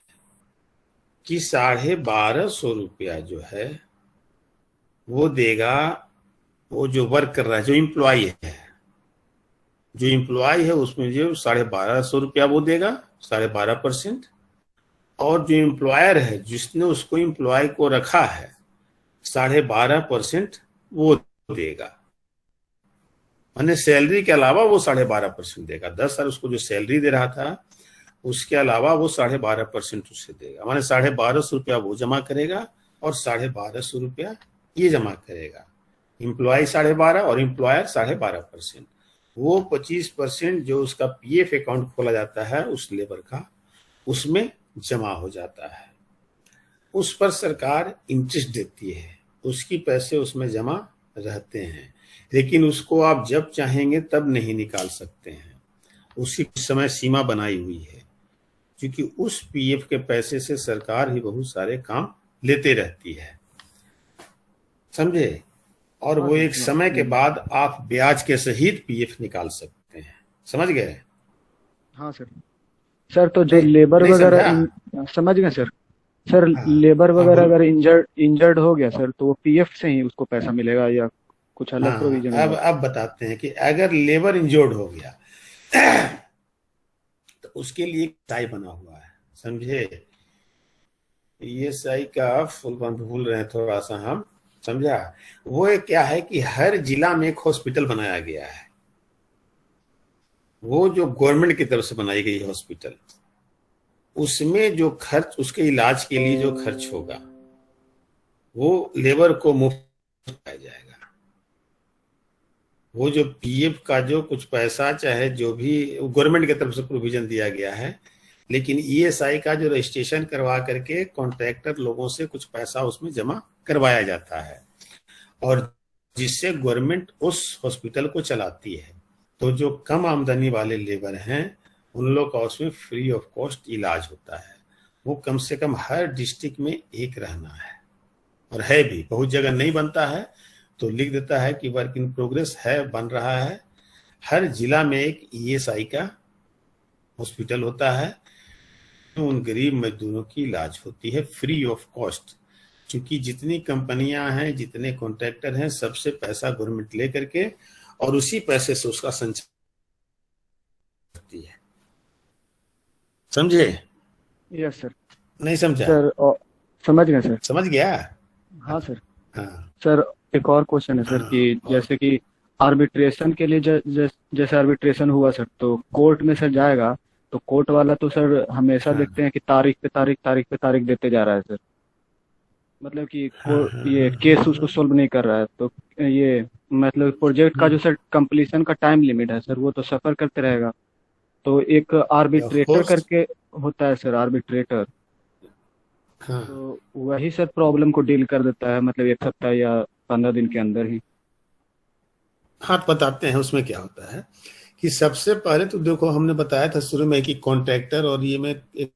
कि 1250 रुपया जो है वो देगा, वो जो वर्क कर रहा है, जो इम्प्लॉय है, जो इम्प्लॉय है उसमें जो 1250 रुपया वो देगा, 12.5%। और जो एम्प्लॉयर है, जिसने उसको एम्प्लॉय को रखा है, 12.5% वो देगा। माने सैलरी के अलावा वो 12.5% देगा। 10,000 उसको जो सैलरी दे रहा था उसके अलावा वो 12.5% उसे देगा। माने 1250 रुपया वो जमा करेगा, और 1250 रुपया ये जमा करेगा। एम्प्लॉय 12.5 और एम्प्लॉयर 12.5%। वो 25% जो उसका पीएफ अकाउंट खोला जाता है उस लेबर का, उसमें जमा हो जाता है। उस पर सरकार इंटरेस्ट देती है, उसकी पैसे उसमें जमा रहते हैं, लेकिन उसको आप जब चाहेंगे तब नहीं निकाल सकते हैं। उसी समय सीमा बनाई हुई है, क्योंकि उस पीएफ के पैसे से सरकार ही बहुत सारे काम लेते रहती है, समझे। और वो एक समय के बाद आप ब्याज के सहित पीएफ निकाल सकते हैं, समझ गए? हाँ सर। सर तो जो नहीं, लेबर नहीं समझा? वगैरह समझ गए सर। सर हाँ लेबर हाँ वगैरह बोलो। अगर इंजर्ड हो गया सर, तो वो पीएफ से ही उसको पैसा मिलेगा या कुछ अलग हाँ, प्रोविजन होगा? अब बताते हैं कि अगर लेबर इंजर्ड हो गया तो उसके लिए टाई बना हुआ है, समझे। ईएसआई का फुल फॉर्म भूल रहे हैं थोड़ा सा हम, समझा। वो एक क्या है कि हर जिला में एक हॉस्पिटल बनाया गया है, वो जो गवर्नमेंट की तरफ से बनाई गई हॉस्पिटल, उसमें जो खर्च, उसके इलाज के लिए जो खर्च होगा वो लेबर को मुफ्त पाया जाएगा। वो जो पीएफ का जो कुछ पैसा, चाहे जो भी गवर्नमेंट की तरफ से प्रोविजन दिया गया है, लेकिन ईएसआई का जो रजिस्ट्रेशन करवा करके कॉन्ट्रैक्टर लोगों से कुछ पैसा उसमें जमा करवाया जाता है, और जिससे गवर्नमेंट उस हॉस्पिटल को चलाती है। तो जो कम आमदनी वाले लेबर हैं उन लोग का उसमें फ्री ऑफ कॉस्ट इलाज होता है। वो कम से कम हर डिस्ट्रिक्ट में एक रहना है, और है भी, बहुत जगह नहीं बनता है तो लिख देता है कि वर्क इन प्रोग्रेस है, बन रहा है। हर जिला में एक ईएसआई का हॉस्पिटल होता है, तो उन गरीब मजदूरों की इलाज होती है फ्री ऑफ कॉस्ट। क्योंकि जितनी कंपनियां हैं, जितने कॉन्ट्रैक्टर हैं, सबसे पैसा गवर्नमेंट लेकर के और उसी पैसे से उसका संचालन करती है। समझे? Yes sir. नहीं समझा? सर समझ गए सर। समझ गया? हाँ सर। हाँ सर एक और क्वेश्चन है सर कि हाँ। और जैसे कि आर्बिट्रेशन के लिए जैसे आर्बिट्रेशन हुआ सर, तो कोर्ट में सर जाएगा, तो कोर्ट वाला तो सर हमेशा हाँ देखते हैं कि तारीख पे तारीख, तारीख पे तारीख देते जा रहा है सर। मतलब कि हाँ हाँ ये हाँ केस हाँ उसको सोल्व नहीं कर रहा है, तो ये मतलब प्रोजेक्ट का जो सर कंप्लीशन का टाइम लिमिट है सर, वो तो सफर करते रहेगा। तो एक ऑफ आर्बिट्रेटर कोर्स। करके होता है सर, आर्बिट्रेटर, हाँ तो वही सर प्रॉब्लम को डील कर देता है, मतलब 1 सप्ताह या 15 दिन के अंदर ही। हाँ, बताते हैं उसमें क्या होता है। कि सबसे पहले तो देखो, हमने बताया था शुरू में कि कॉन्ट्रैक्टर और ये में एक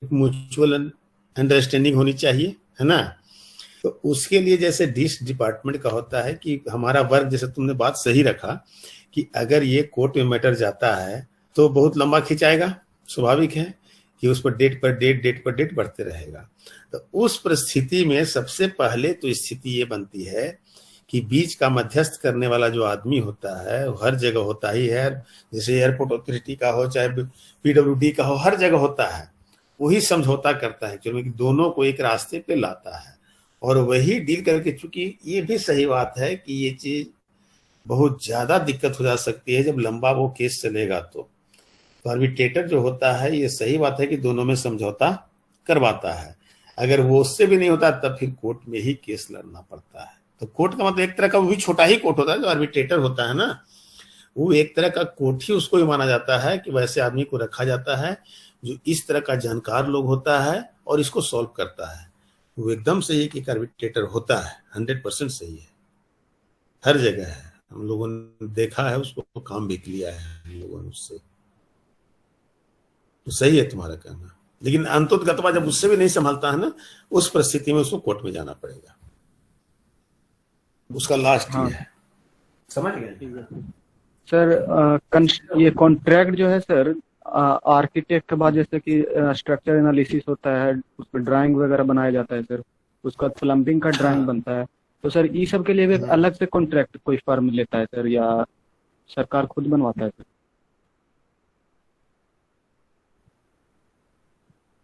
म्यूचुअल अंडरस्टैंडिंग होनी चाहिए, है ना। तो उसके लिए जैसे डिस डिपार्टमेंट का होता है कि हमारा वर्क, जैसे तुमने बात सही रखा कि अगर ये कोर्ट में मैटर जाता है तो बहुत लंबा खिंचाएगा, स्वाभाविक है कि उस पर डेट पर डेट, डेट पर डेट बढ़ते रहेगा। तो उस परिस्थिति में सबसे पहले तो स्थिति ये बनती है कि बीच का मध्यस्थ करने वाला जो आदमी होता है, वो हर जगह होता ही है। जैसे एयरपोर्ट अथॉरिटी का हो, चाहे पीडब्ल्यूडी का हो, हर जगह होता है। वही समझौता करता है, चलो कि दोनों को एक रास्ते पे लाता है और वही डील करके। चूंकि ये भी सही बात है कि ये चीज बहुत ज्यादा दिक्कत हो जा सकती है जब लंबा वो केस चलेगा। तो आर्बिट्रेटर जो होता है, ये सही बात है कि दोनों में समझौता करवाता है। अगर वो उससे भी नहीं होता तब फिर कोर्ट में ही केस लड़ना पड़ता है। तो कोर्ट का मतलब एक तरह का वो भी छोटा ही कोर्ट होता है। जो आर्बिट्रेटर होता है ना, वो एक तरह का कोर्ट ही उसको ही माना जाता है कि वैसे आदमी को रखा जाता है जो इस तरह का जानकार लोग होता है और इसको सॉल्व करता है। वो एकदम सही कि एक आर्बिट्रेटर होता है, 100% सही है, हर जगह है। हम लोगों ने देखा है उसको, काम भी किया है हम लोगों ने उससे। तो सही है तुम्हारा कहना, लेकिन अंतोतगतवा जब उससे भी नहीं संभलता है ना, उस परिस्थिति में उसको कोर्ट में जाना पड़ेगा। उसका लास्ट हाँ ये है। समझ गए? ठीक है सर। ये कॉन्ट्रैक्ट जो है सर, आर्किटेक्ट के बाद जैसे कि स्ट्रक्चर एनालिसिस होता है, उस पर ड्राइंग वगैरह बनाया जाता है सर, उसका प्लम्बिंग का ड्राइंग हाँ बनता है, तो सर ये सब के लिए भी एक हाँ। अलग से कॉन्ट्रैक्ट कोई फर्म लेता है सर, या सरकार खुद बनवाता है सर?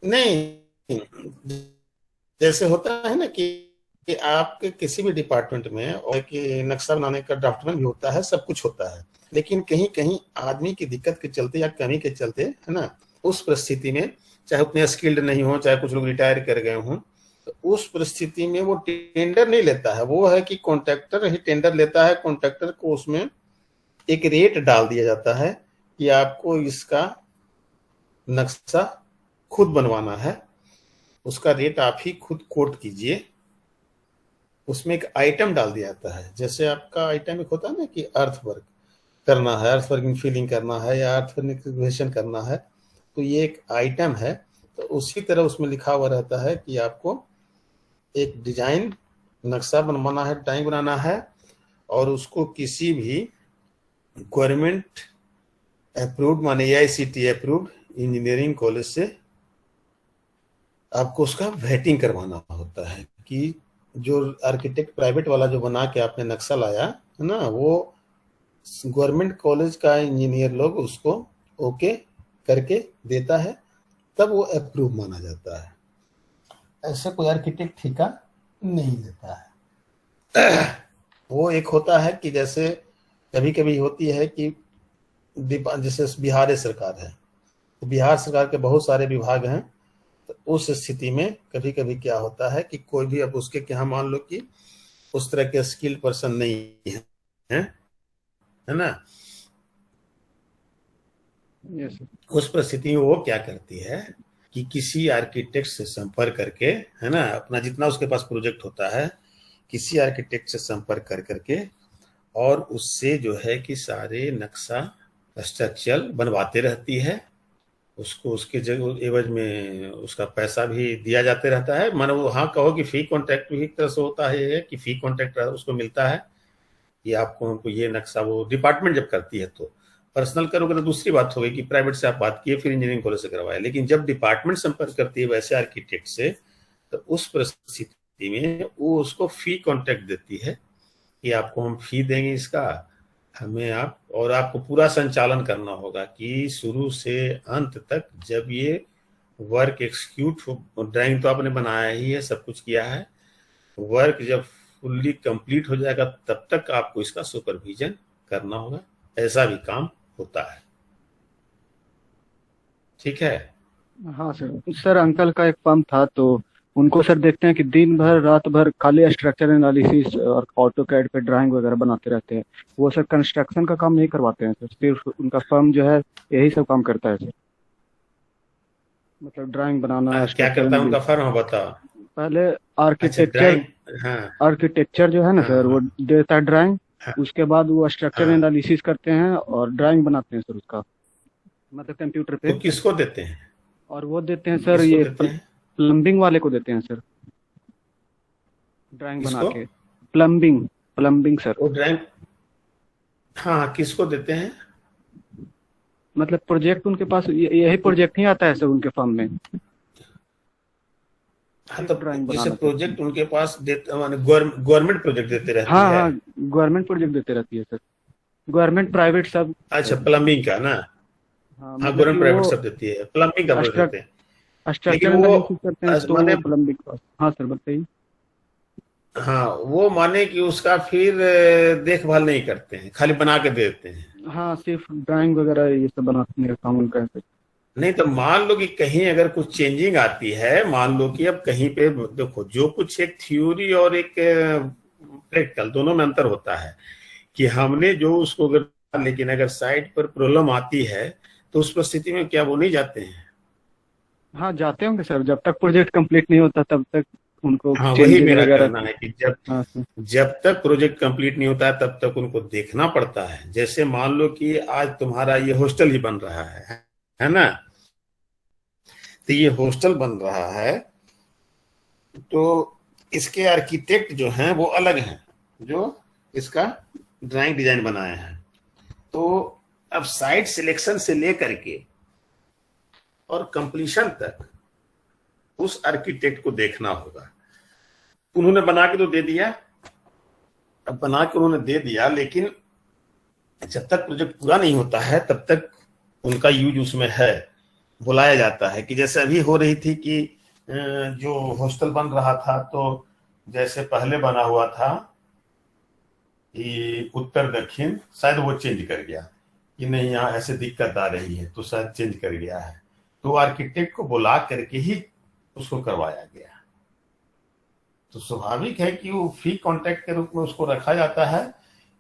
नहीं, जैसे होता है ना कि आपके किसी भी डिपार्टमेंट में और कि नक्शा बनाने का ड्राफ्टमैन भी होता है, सब कुछ होता है। लेकिन कहीं कहीं आदमी की दिक्कत के चलते या कमी के चलते, है ना, उस परिस्थिति में चाहे उतने स्किल्ड नहीं हो, चाहे कुछ लोग रिटायर कर गए हों, तो उस परिस्थिति में वो टेंडर नहीं लेता है। वो है कि कॉन्ट्रैक्टर ही टेंडर लेता है। कॉन्ट्रैक्टर को उसमें एक रेट डाल दिया जाता है कि आपको इसका नक्शा खुद बनवाना है, उसका रेट आप ही खुद कोट कीजिए। उसमें एक आइटम डाल दिया जाता है। जैसे आपका आइटम एक होता है ना कि अर्थ वर्क करना है, अर्थ वर्किंग फीलिंग करना है या अर्थ वर्किंग करना है, तो ये एक आइटम है। तो उसी तरह उसमें लिखा हुआ रहता है कि आपको एक डिजाइन नक्शा बनवाना है, ड्राइंग बनाना है, और उसको किसी भी गवर्नमेंट अप्रूव्ड, माने AICTE अप्रूव्ड इंजीनियरिंग कॉलेज से आपको उसका वेटिंग करवाना होता है कि जो आर्किटेक्ट प्राइवेट वाला जो बना के आपने नक्शा लाया है ना, वो गवर्नमेंट कॉलेज का इंजीनियर लोग उसको ओके करके देता है, तब वो अप्रूव माना जाता है। ऐसे कोई आर्किटेक्ट ठेका नहीं लेता है। वो एक होता है कि जैसे कभी कभी होती है कि जैसे बिहार सरकार है, तो बिहार सरकार के बहुत सारे विभाग हैं। तो उस स्थिति में कभी कभी क्या होता है कि कोई भी, अब उसके क्या, मान लो कि उस तरह के स्किल्ड पर्सन नहीं है, है ना, यस सर। उस परिस्थिति में वो क्या करती है कि किसी आर्किटेक्ट से संपर्क करके, है ना, अपना जितना उसके पास प्रोजेक्ट होता है, किसी आर्किटेक्ट से संपर्क कर करके और उससे जो है कि सारे नक्शा स्ट्रक्चर बनवाते रहती है। उसको उसके जगह एवज में उसका पैसा भी दिया जाते रहता है। मानो वो, हाँ कहो कि फी कॉन्ट्रैक्ट भी एक तरह से होता है कि फी कॉन्ट्रैक्ट उसको मिलता है कि आपको हमको ये नक्शा, वो डिपार्टमेंट जब करती है तो। पर्सनल करोगे तो दूसरी बात हो गई कि प्राइवेट से आप बात किए फिर इंजीनियरिंग कॉलेज से करवाए, लेकिन जब डिपार्टमेंट संपर्क करती है वैसे आर्किटेक्ट से, तो उस परिस्थिति में वो उसको फी कॉन्ट्रैक्ट देती है कि आपको हम फी देंगे इसका, हमें आप, और आपको पूरा संचालन करना होगा कि शुरू से अंत तक जब ये वर्क एक्सिक्यूट हो, ड्राइंग तो आपने बनाया ही है, सब कुछ किया है, वर्क जब फुल्ली कंप्लीट हो जाएगा तब तक आपको इसका सुपरविजन करना होगा। ऐसा भी काम होता है। ठीक है। हाँ सर। सर अंकल का एक फर्म था, तो उनको सर देखते हैं कि दिन भर रात भर खाली स्ट्रक्चर एनालिसिस और ऑटो कैड पे ड्राइंग वगैरह बनाते रहते हैं। वो सर कंस्ट्रक्शन का काम नहीं करवाते हैं सर, सिर्फ उनका फर्म जो है यही सब काम करता है सर, मतलब ड्राइंग बनाना, क्या स्ट्रक्चर करता है उनका एनालिसिस। फर्म, बता। पहले अच्छा, आर्किटेक्चर ड्राइंग। हाँ आर्किटेक्चर जो है ना हाँ सर, वो हाँ देता है ड्राइंग। हाँ उसके बाद वो स्ट्रक्चर हाँ। एनालिसिस करते हैं और ड्राइंग बनाते हैं सर उसका, मतलब कंप्यूटर पे। तो किसको देते हैं? और वो देते हैं सर, किसको ये देते हैं? प्लम्बिंग वाले को देते हैं सर, ड्राइंग बना किसको? के। Plumbing, plumbing sir. वो ड्राइंग, हाँ हाँ, किसको देते हैं? मतलब प्रोजेक्ट उनके पास यही प्रोजेक्ट ही आता है सर उनके फर्म में, हाँ, तो सिर्फ ड्राइंग जैसे बनाना सर। प्रोजेक्ट उनके पास देते, माने गवर्नमेंट प्रोजेक्ट देते रहती हाँ है। हाँ, गवर्नमेंट प्रोजेक्ट देते रहती है सर, गवर्नमेंट प्राइवेट सब अच्छा, सर। प्लम्बिंग का ना? हाँ हाँ, मतलब कि गवर्नमेंट प्राइवेट वो सब देती है, प्लम्बिंग का प्रोजेक्ट देते हैं। स्ट्रक्चर लेकिन वो एनालिसिस करते हैं तो माने, वो प्लम्बिंग का। हाँ सर बताइए। हाँ वो माने कि उसका फिर देखभाल नहीं करते हैं, खाली बना के दे देते हैं। हाँ सिर्फ ड्राइंग वगैरह ये सब बनाने का काम उनका है सर। नहीं तो मान लो कि कहीं अगर कुछ चेंजिंग आती है, मान लो कि अब कहीं पे देखो, जो कुछ एक थ्योरी और एक प्रैक्टिकल दोनों में अंतर होता है कि हमने जो उसको अगर, लेकिन अगर साइट पर प्रॉब्लम आती है तो उस परिस्थिति में क्या वो नहीं जाते हैं? हाँ जाते होंगे सर, जब तक प्रोजेक्ट कंप्लीट नहीं होता तब तक उनको हाँ, वही चेंजेस मेरा वगैरह। कहना है कि जब हाँ सर। जब तक प्रोजेक्ट कंप्लीट नहीं होता है तब तक उनको देखना पड़ता है। जैसे मान लो कि आज तुम्हारा ये हॉस्टल ही बन रहा है ना? तो ये हॉस्टल बन रहा है तो इसके आर्किटेक्ट जो हैं वो अलग हैं, जो इसका ड्राइंग डिजाइन बनाए हैं। तो अब साइट सिलेक्शन से लेकर के और कंप्लीशन तक उस आर्किटेक्ट को देखना होगा। उन्होंने बना के तो दे दिया, अब बना के उन्होंने दे दिया, लेकिन जब तक प्रोजेक्ट पूरा नहीं होता है तब तक उनका यूज उसमें है, बुलाया जाता है। कि जैसे अभी हो रही थी कि जो हॉस्टल बन रहा था, तो जैसे पहले बना हुआ था कि उत्तर दक्षिण, शायद वो चेंज कर गया कि नहीं यहाँ ऐसे दिक्कत आ रही है, तो शायद चेंज कर गया है, तो आर्किटेक्ट को बुला करके ही उसको करवाया गया। तो स्वाभाविक है कि वो फी कॉन्ट्रैक्ट के रूप में उसको रखा जाता है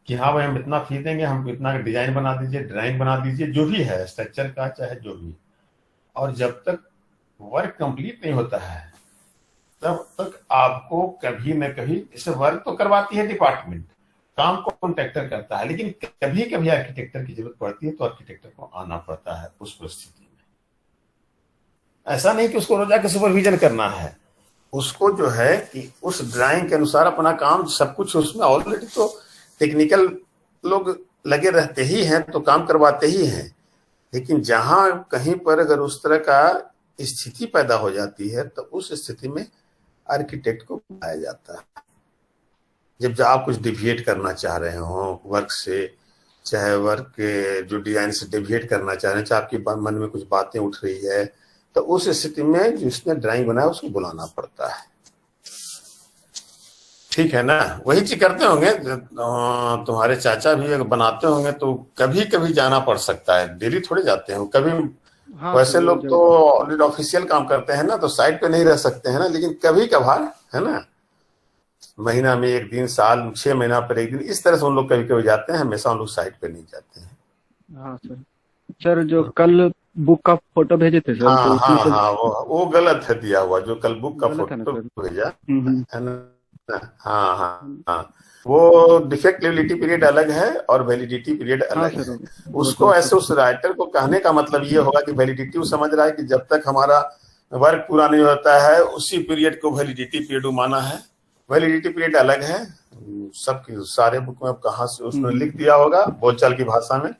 कि हाँ भाई हम इतना फी देंगे, हम इतना डिजाइन बना दीजिए, ड्राइंग बना दीजिए, जो भी है स्ट्रक्चर का चाहे जो भी। और जब तक वर्क कंप्लीट नहीं होता है तब तक आपको कभी न कभी, इसे वर्क तो करवाती है डिपार्टमेंट, काम को कॉन्ट्रैक्टर करता है, लेकिन कभी कभी आर्किटेक्टर की जरूरत पड़ती है तो आर्किटेक्टर को आना पड़ता है उस परिस्थिति में। ऐसा नहीं कि उसको रोज जाके सुपरविजन करना है, उसको जो है कि उस ड्राइंग के अनुसार अपना काम सब कुछ, उसमें ऑलरेडी तो टेक्निकल लोग लगे रहते ही हैं तो काम करवाते ही हैं। लेकिन जहां कहीं पर अगर उस तरह का स्थिति पैदा हो जाती है तो उस स्थिति में आर्किटेक्ट को बुलाया जाता है। जब आप कुछ डिविएट करना चाह रहे हो वर्क से, चाहे वर्क के जो डिजाइन से डिविएट करना चाह रहे हैं, चाहे आपकी मन में कुछ बातें उठ रही है, तो उस स्थिति में जिसने ड्राइंग बनाया उसको बुलाना पड़ता है। ठीक है ना? वही चीज करते होंगे तुम्हारे चाचा भी अगर बनाते होंगे तो कभी कभी जाना पड़ सकता है, डेली थोड़े जाते हैं कभी। हाँ वैसे सर, वो लोग तो ऑलरेडी ऑफिशियल काम करते हैं ना, तो साइट पे नहीं रह सकते हैं ना, लेकिन कभी कभार है ना, महीना में एक दिन, साल 6 महीना पर एक दिन, इस तरह से उन लोग कभी कभी जाते हैं, हमेशा उन लोग साइट पे नहीं जाते हैं। हाँ सर। सर जो कल बुक का फोटो भेजे थे सर, तो हाँ उसमें हाँ से हाँ, वो गलत है दिया हुआ, जो कल बुक का गलत है ना फोटो सर? भेजा हम्म। है ना। हाँ हाँ हाँ, वो डिफेक्टिबिलिटी पीरियड अलग है और वैलिडिटी पीरियड हाँ अलग सर, है। वो तो उसको ऐसे उस राइटर को कहने का मतलब ये होगा कि वैलिडिटी वो समझ रहा है कि जब तक हमारा वर्क पूरा नहीं होता है उसी पीरियड को वैलिडिटी पीरियड माना है। वैलिडिटी पीरियड अलग है। सब सारे बुक में कहाँ से उसने लिख दिया होगा बोलचाल की भाषा में,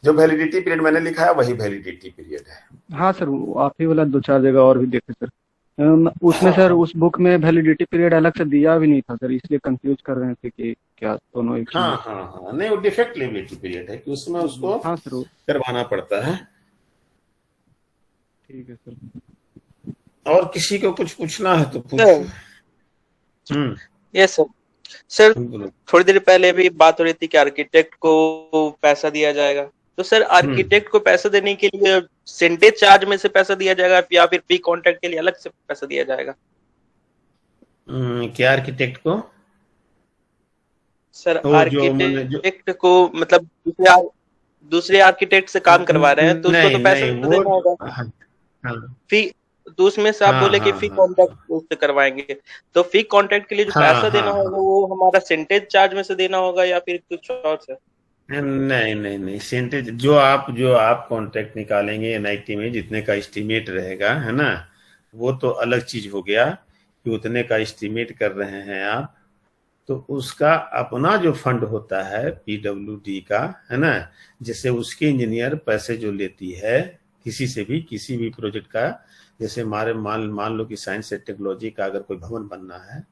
जो वैलिडिटी पीरियड मैंने लिखा है वही वैलिडिटी पीरियड है। हाँ सर, वो आप ही वाला 2-4 जगह और भी देखे सर। उसमें सर हाँ उस बुक में वैलिडिटी पीरियड अलग से दिया भी नहीं था सर, इसलिए कंफ्यूज कर रहे थे कि क्या दोनों एक ही हाँ है। हाँ हाँ, नहीं वो डिफेक्टिबिलिटी पीरियड है कि उसमें उसको हाँ सर, करवाना पड़ता है। ठीक है सर। और किसी को कुछ पूछना है तो पूछो। Sir, hmm. Yes sir. Sir, बोलो। थोड़ी देर पहले भी बात हो रही थी कि आर्किटेक्ट को पैसा दिया जाएगा। तो सर, आर्किटेक्ट को पैसा देने के लिए सेंटेज चार्ज में से पैसा दिया जाएगा या फिर प्री कॉन्ट्रैक्ट के लिए अलग से पैसा दिया जाएगा? क्या आर्किटेक्ट को? सर, वो जो मैंने जो आर्किटेक्ट को मतलब दूसरे आर्किटेक्ट से काम करवा रहे हैं तो उसको तो नहीं पैसा नहीं तो वो देना होगा। हाँ हाँ फी तो उसमें से आप हाँ बोले कि हाँ फी हाँ कॉन्ट्रैक्ट से करवाएंगे, तो फी कॉन्ट्रैक्ट के लिए जो हाँ पैसा देना हाँ होगा वो हमारा सेंटेज चार्ज में से देना होगा या फिर कुछ और से? नहीं नहीं नहीं, सेंटेज जो आप कॉन्ट्रैक्ट निकालेंगे एनआईटी में जितने का एस्टीमेट रहेगा है ना, वो तो अलग चीज हो गया कि उतने का एस्टीमेट कर रहे हैं आप, तो उसका अपना जो फंड होता है पीडब्ल्यूडी का है ना, जैसे उसके इंजीनियर पैसे जो लेती है किसी से भी किसी भी प्रोजेक्ट का, जैसे हमारे मान लो कि साइंस एंड टेक्नोलॉजी का अगर कोई भवन बनना है,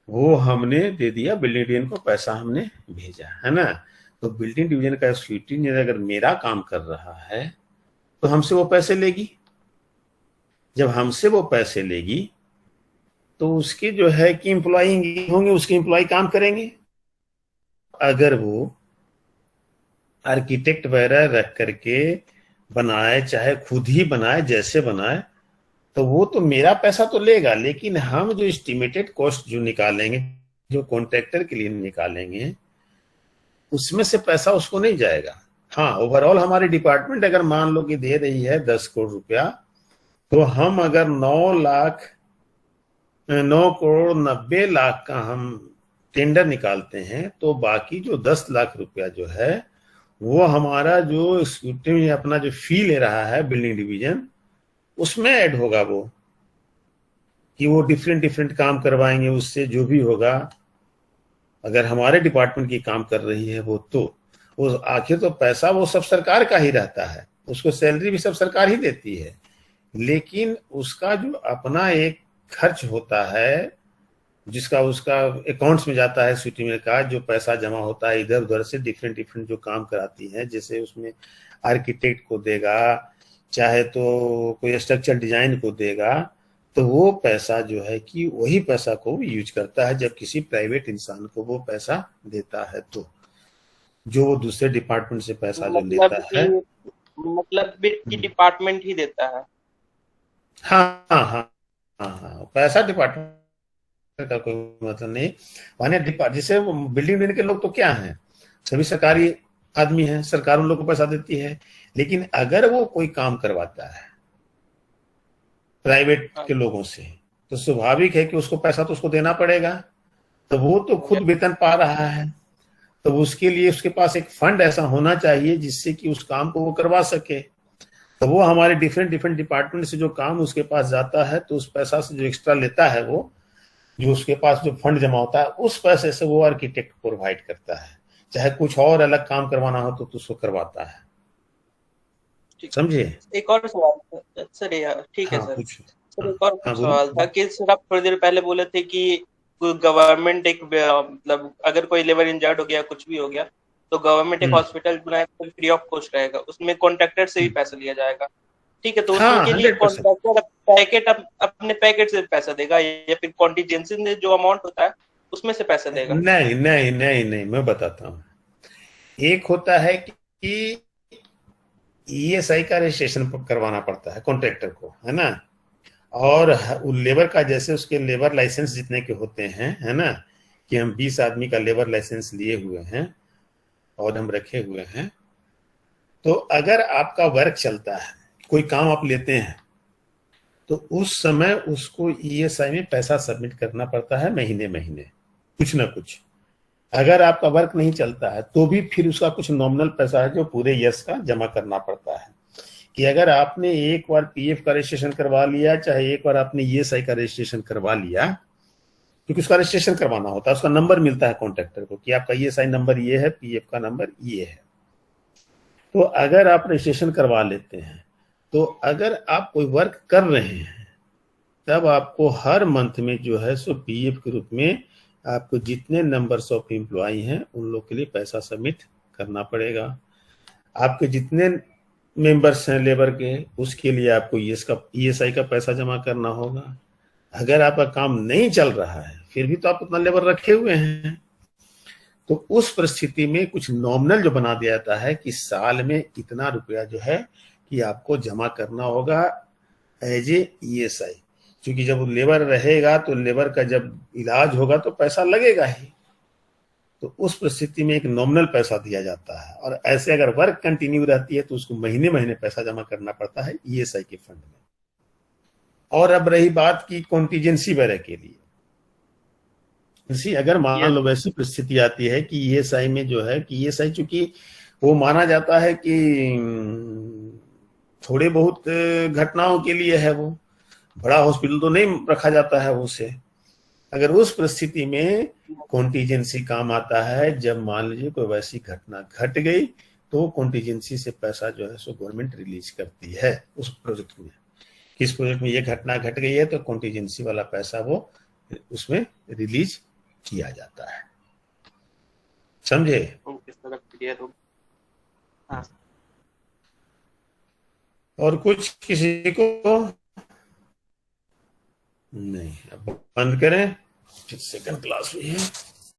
वो हमने दे दिया बिल्डिंग डिवीजन को, पैसा हमने भेजा है ना, तो बिल्डिंग डिवीजन का एक्जीक्यूटिव इंजीनियर अगर मेरा काम कर रहा है तो हमसे वो पैसे लेगी। जब हमसे वो पैसे लेगी तो उसके जो है कि एम्प्लॉई होंगे, उसके एम्प्लॉय काम करेंगे। अगर वो आर्किटेक्ट वगैरह रख करके बनाए, चाहे खुद ही बनाए, जैसे बनाए, तो वो तो मेरा पैसा तो लेगा, लेकिन हम जो एस्टिमेटेड कॉस्ट जो निकालेंगे, जो कॉन्ट्रैक्टर के लिए निकालेंगे, उसमें से पैसा उसको नहीं जाएगा। हाँ, ओवरऑल हमारी डिपार्टमेंट अगर मान लो कि दे रही है 10 करोड़ रुपया, तो हम अगर 9,90,00,000 का हम टेंडर निकालते हैं, तो बाकी जो 10 लाख रुपया जो है वो हमारा जो एग्जीक्यूटिव अपना जो फी ले रहा है बिल्डिंग डिवीजन, उसमें ऐड होगा वो, कि वो डिफरेंट काम करवाएंगे उससे जो भी होगा। अगर हमारे डिपार्टमेंट की काम कर रही है वो आखिर तो पैसा वो सब सरकार का ही रहता है, उसको सैलरी भी सब सरकार ही देती है, लेकिन उसका जो अपना एक खर्च होता है जिसका उसका अकाउंट्स में जाता है, सिटी में का जो पैसा जमा होता है इधर उधर से डिफरेंट जो काम कराती है, जैसे उसमें आर्किटेक्ट को देगा, चाहे तो कोई स्ट्रक्चर डिजाइन को देगा, तो वो पैसा जो है कि वही पैसा को यूज करता है जब किसी प्राइवेट इंसान को वो पैसा देता है, तो जो वो दूसरे डिपार्टमेंट से पैसा जो लेता है, मतलब कि डिपार्टमेंट ही देता है। हाँ हाँ हाँ हाँ, पैसा डिपार्टमेंट का कोई मतलब नहीं माने। जैसे बिल्डिंग देने के लोग तो क्या हैं, सभी सरकारी आदमी हैं, सरकार उन लोग को पैसा देती है, लेकिन अगर वो कोई काम करवाता है प्राइवेट के लोगों से, तो स्वाभाविक है कि उसको पैसा तो उसको देना पड़ेगा, तो वो तो खुद वेतन पा रहा है, तो उसके लिए उसके पास एक फंड ऐसा होना चाहिए जिससे कि उस काम को वो करवा सके। तो वो हमारे डिफरेंट डिपार्टमेंट से जो काम उसके पास जाता है, तो उस पैसा से जो एक्स्ट्रा लेता है, वो जो उसके पास जो फंड जमा होता है उस पैसे से वो आर्किटेक्ट प्रोवाइड करता है, चाहे कुछ और अलग काम करवाना हो तो उसको करवाता है। समझे? एक और सवाल सर, यार ठीक है हाँ, सर। पूछो। सर, एक और हाँ, सवाल था कि सर आप थोड़ी देर पहले बोले थे कि गवर्नमेंट एक मतलब अगर कोई लेबर इंजर्ड हो गया, कुछ भी हो गया, तो गवर्नमेंट एक हॉस्पिटल बनाए तो फ्री ऑफ कॉस्ट रहेगा, उसमें कॉन्ट्रैक्टर से भी पैसा लिया जाएगा। ठीक है, तो हाँ, उसके लिए 100%। कॉन्ट्रैक्टर पैकेट अपने पैकेट से पैसा देगा या फिर कॉन्टीजेंसी में जो अमाउंट होता है उसमें से पैसा देगा? नहीं नहीं नहीं नहीं, मैं बताता हूँ। एक होता है कि ईएसआई का रजिस्ट्रेशन करवाना पड़ता है कॉन्ट्रैक्टर को, है ना, और लेबर का जैसे उसके लेबर लाइसेंस जितने के होते हैं, है ना, कि हम 20 आदमी का लेबर लाइसेंस लिए हुए हैं और हम रखे हुए हैं, तो अगर आपका वर्क चलता है, कोई काम आप लेते हैं, तो उस समय उसको ईएसआई में पैसा सबमिट करना पड़ता है महीने महीने, कुछ ना कुछ, अगर आपका वर्क नहीं चलता है तो भी फिर उसका कुछ नॉमिनल पैसा है जो पूरे ईयर्स का जमा करना पड़ता है। कि अगर आपने एक बार पीएफ का रजिस्ट्रेशन करवा लिया, चाहे एक बार आपने ईएसआई का रजिस्ट्रेशन करवा लिया, क्योंकि उसका रजिस्ट्रेशन करवाना होता है, उसका नंबर मिलता है कॉन्ट्रैक्टर को कि आपका ईएसआई नंबर ये है, पीएफ का नंबर ये है। तो अगर आप रजिस्ट्रेशन करवा लेते हैं, तो अगर आप कोई वर्क कर रहे हैं, तब आपको हर मंथ में जो है सो पीएफ के रूप में आपको जितने नंबर्स ऑफ एम्प्लॉय हैं उन लोग के लिए पैसा सबमिट करना पड़ेगा। आपके जितने मेंबर्स हैं लेबर के, उसके लिए आपको ईएसआई का पैसा जमा करना होगा। अगर आपका काम नहीं चल रहा है, फिर भी तो आप उतना लेबर रखे हुए हैं, तो उस परिस्थिति में कुछ नॉमिनल जो बना दिया जाता है कि साल में इतना रुपया जो है कि आपको जमा करना होगा एज ए ईएसआई। क्योंकि जब लेबर रहेगा तो लेबर का जब इलाज होगा तो पैसा लगेगा ही, तो उस परिस्थिति में एक नॉमिनल पैसा दिया जाता है। और ऐसे अगर वर्क कंटिन्यू रहती है तो उसको महीने महीने पैसा जमा करना पड़ता है ईएसआई के फंड में। और अब रही बात की कॉन्टीजेंसी वगैरह के लिए, अगर मान लो वैसी परिस्थिति आती है कि ईएसआई में जो है कि ईएसआई चूंकि वो माना जाता है कि थोड़े बहुत घटनाओं के लिए है, वो बड़ा हॉस्पिटल तो नहीं रखा जाता है उसे। अगर उस परिस्थिति में कॉन्टीजेंसी काम आता है, जब मान लीजिए कोई वैसी घटना घट गई तो कॉन्टीजेंसी से पैसा जो है सो गवर्नमेंट रिलीज करती है उस प्रोजेक्ट में। किस प्रोजेक्ट में ये घटना घट गई है तो कॉन्टीजेंसी वाला पैसा वो उसमें रिलीज किया जाता है। समझे? और कुछ किसी को नहीं? अब बंद करें, फिर सेकंड क्लास भी है।